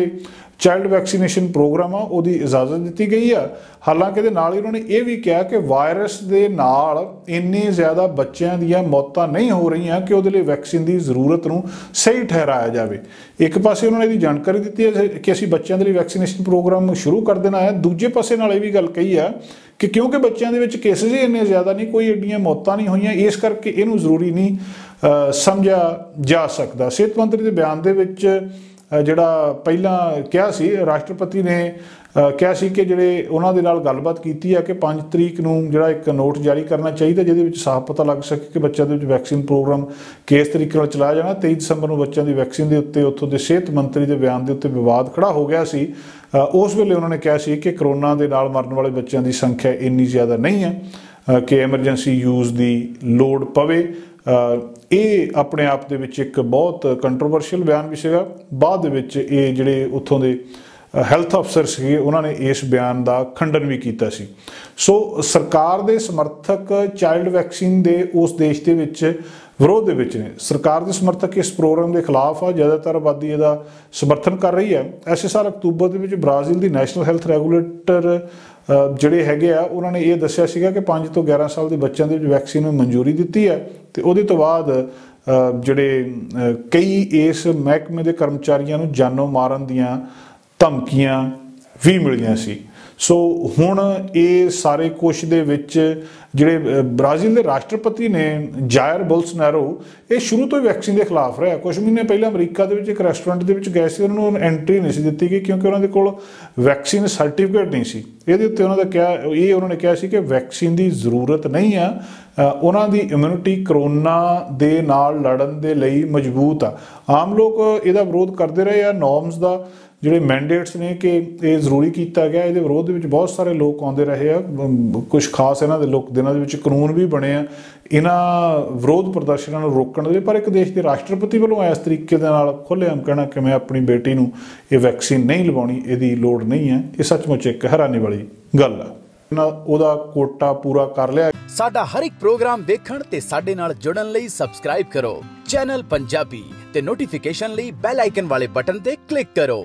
चाइल्ड वैक्सीनेशन प्रोग्राम आ उहदी इजाजत दी गई है। हालांकि नाल ही उन्होंने ये भी कहा कि वायरस के नाल इन्नी ज़्यादा बच्चों दीयां मौतां नहीं हो रही कि उहदे लई वैक्सीन की जरूरत नूं सही ठहराया जाए। एक पासे उन्होंने इसकी जानकारी दी है कि असीं बच्चों के लिए वैक्सीनेशन प्रोग्राम शुरू कर देना है, दूजे पासे नाल ये भी गल कही है कि क्योंकि बच्चों के केसिस ही इन्ने ज़्यादा नहीं, कोई एड्डियां मौतां नहीं होईयां, इस करके इहनूं जरूरी नहीं समझा जा सकता। सेहत मंत्री के बयान दे विच जिहड़ा पहला कहा सी राष्ट्रपति ने कहा सी कि जिहड़े उन्हां दे नाल गलबात कीती है कि 5 तरीक नूं जिहड़ा एक नोट जारी करना चाहिए जिहदे विच साफ पता लग सके कि बच्चों के वैक्सीन प्रोग्राम किस तरीके नाल चलाया जाना। 23 दिसंबर नूं बच्चों की वैक्सीन के उत्ते उत्थों के सेहत मंत्री के बयान के उत्ते विवाद खड़ा हो गया सी। उस वेले उन्होंने कहा सी कि करोना के नाल मरन वाले बच्चों की संख्या इन्नी ज़्यादा नहीं है कि एमरजेंसी यूज़ की लोड़ पवे। ये अपने आप दे विच एक बहुत कंट्रोवर्शियल बयान भी सीगा। बाद दे विच ये जिहड़े उत्थों दे हैल्थ अफसर सीगे उन्होंने इस बयान का खंडन भी किया सी। सो सरकार दे समर्थक चाइल्ड वैक्सीन दे उस देश दे विच विरोध दे विच ने। सरकार के समर्थक इस प्रोग्राम के खिलाफ आ, ज़्यादातर आबादी इसका समर्थन कर रही है। ऐसे साल अक्तूबर दे विच ब्राज़ील की नैशनल हैल्थ रैगूलेटर ਜਿਹੜੇ ਹੈਗੇ ਆ ਉਹਨਾਂ ਨੇ ਇਹ ਦੱਸਿਆ ਸੀਗਾ कि 5 ਤੋਂ 11 ਸਾਲ ਦੇ ਬੱਚਿਆਂ ਦੇ ਵਿੱਚ ਵੈਕਸੀਨ ਨੂੰ ਮਨਜ਼ੂਰੀ ਦਿੱਤੀ ਹੈ ਤੇ ਉਹਦੇ ਤੋਂ ਬਾਅਦ ਜਿਹੜੇ ਕਈ ਇਸ ਮਹਿਕਮੇ ਦੇ ਕਰਮਚਾਰੀਆਂ ਨੂੰ ਜਾਨੋਂ ਮਾਰਨ ਦੀਆਂ ਧਮਕੀਆਂ ਵੀ ਮਿਲੀਆਂ ਸੀ। सो हुण ये सारे कुछ दे विच जिहड़े ब्राज़ील के राष्ट्रपति ने जायर बोल्सोनारो ये शुरू तो ही वैक्सीन के खिलाफ रहा। कुछ महीने पहले अमरीका के एक रेस्टोरेंट के गए थे, उन्होंने एंट्री नहीं सी दी गई क्योंकि उन्होंने कोल वैक्सीन सर्टिफिकेट नहीं सी। ये उन्होंने कहा ये उन्होंने कहा सी कि वैक्सीन की जरूरत नहीं है, उन्हों की इम्यूनिटी करोना दे नाल लड़न दे लई मजबूत आ। आम लोग इसका विरोध करते रहे आ, नॉर्म्स का ਜਿਹੜੇ मैंडेट्स ने कि ये जरूरी किया गया, ये विरोध में बहुत सारे लोग आते रहे आ। कुछ खास इन्हों के दिनों के कानून भी बने आ इन्होंने विरोध प्रदर्शनों को रोकने के लिए। पर एक देश के राष्ट्रपति वालों इस तरीके खुलेआम कहना कि मैं अपनी बेटी को ये वैक्सीन नहीं लवानी, इसकी लोड़ नहीं है, ये सचमुच एक हैरानी वाली गल है। ਉਹਦਾ ਕੋਟਾ ਪੂਰਾ ਕਰ ਲਿਆ। ਸਾਡਾ ਹਰ ਇੱਕ ਪ੍ਰੋਗਰਾਮ ਦੇਖਣ ਤੇ ਸਾਡੇ ਨਾਲ ਜੁੜਨ ਲਈ ਸਬਸਕ੍ਰਾਈਬ ਕਰੋ ਚੈਨਲ ਪੰਜਾਬੀ ਤੇ ਨੋਟੀਫਿਕੇਸ਼ਨ ਲਈ ਬੈਲ ਆਈਕਨ ਵਾਲੇ ਬਟਨ ਤੇ ਕਲਿੱਕ ਕਰੋ।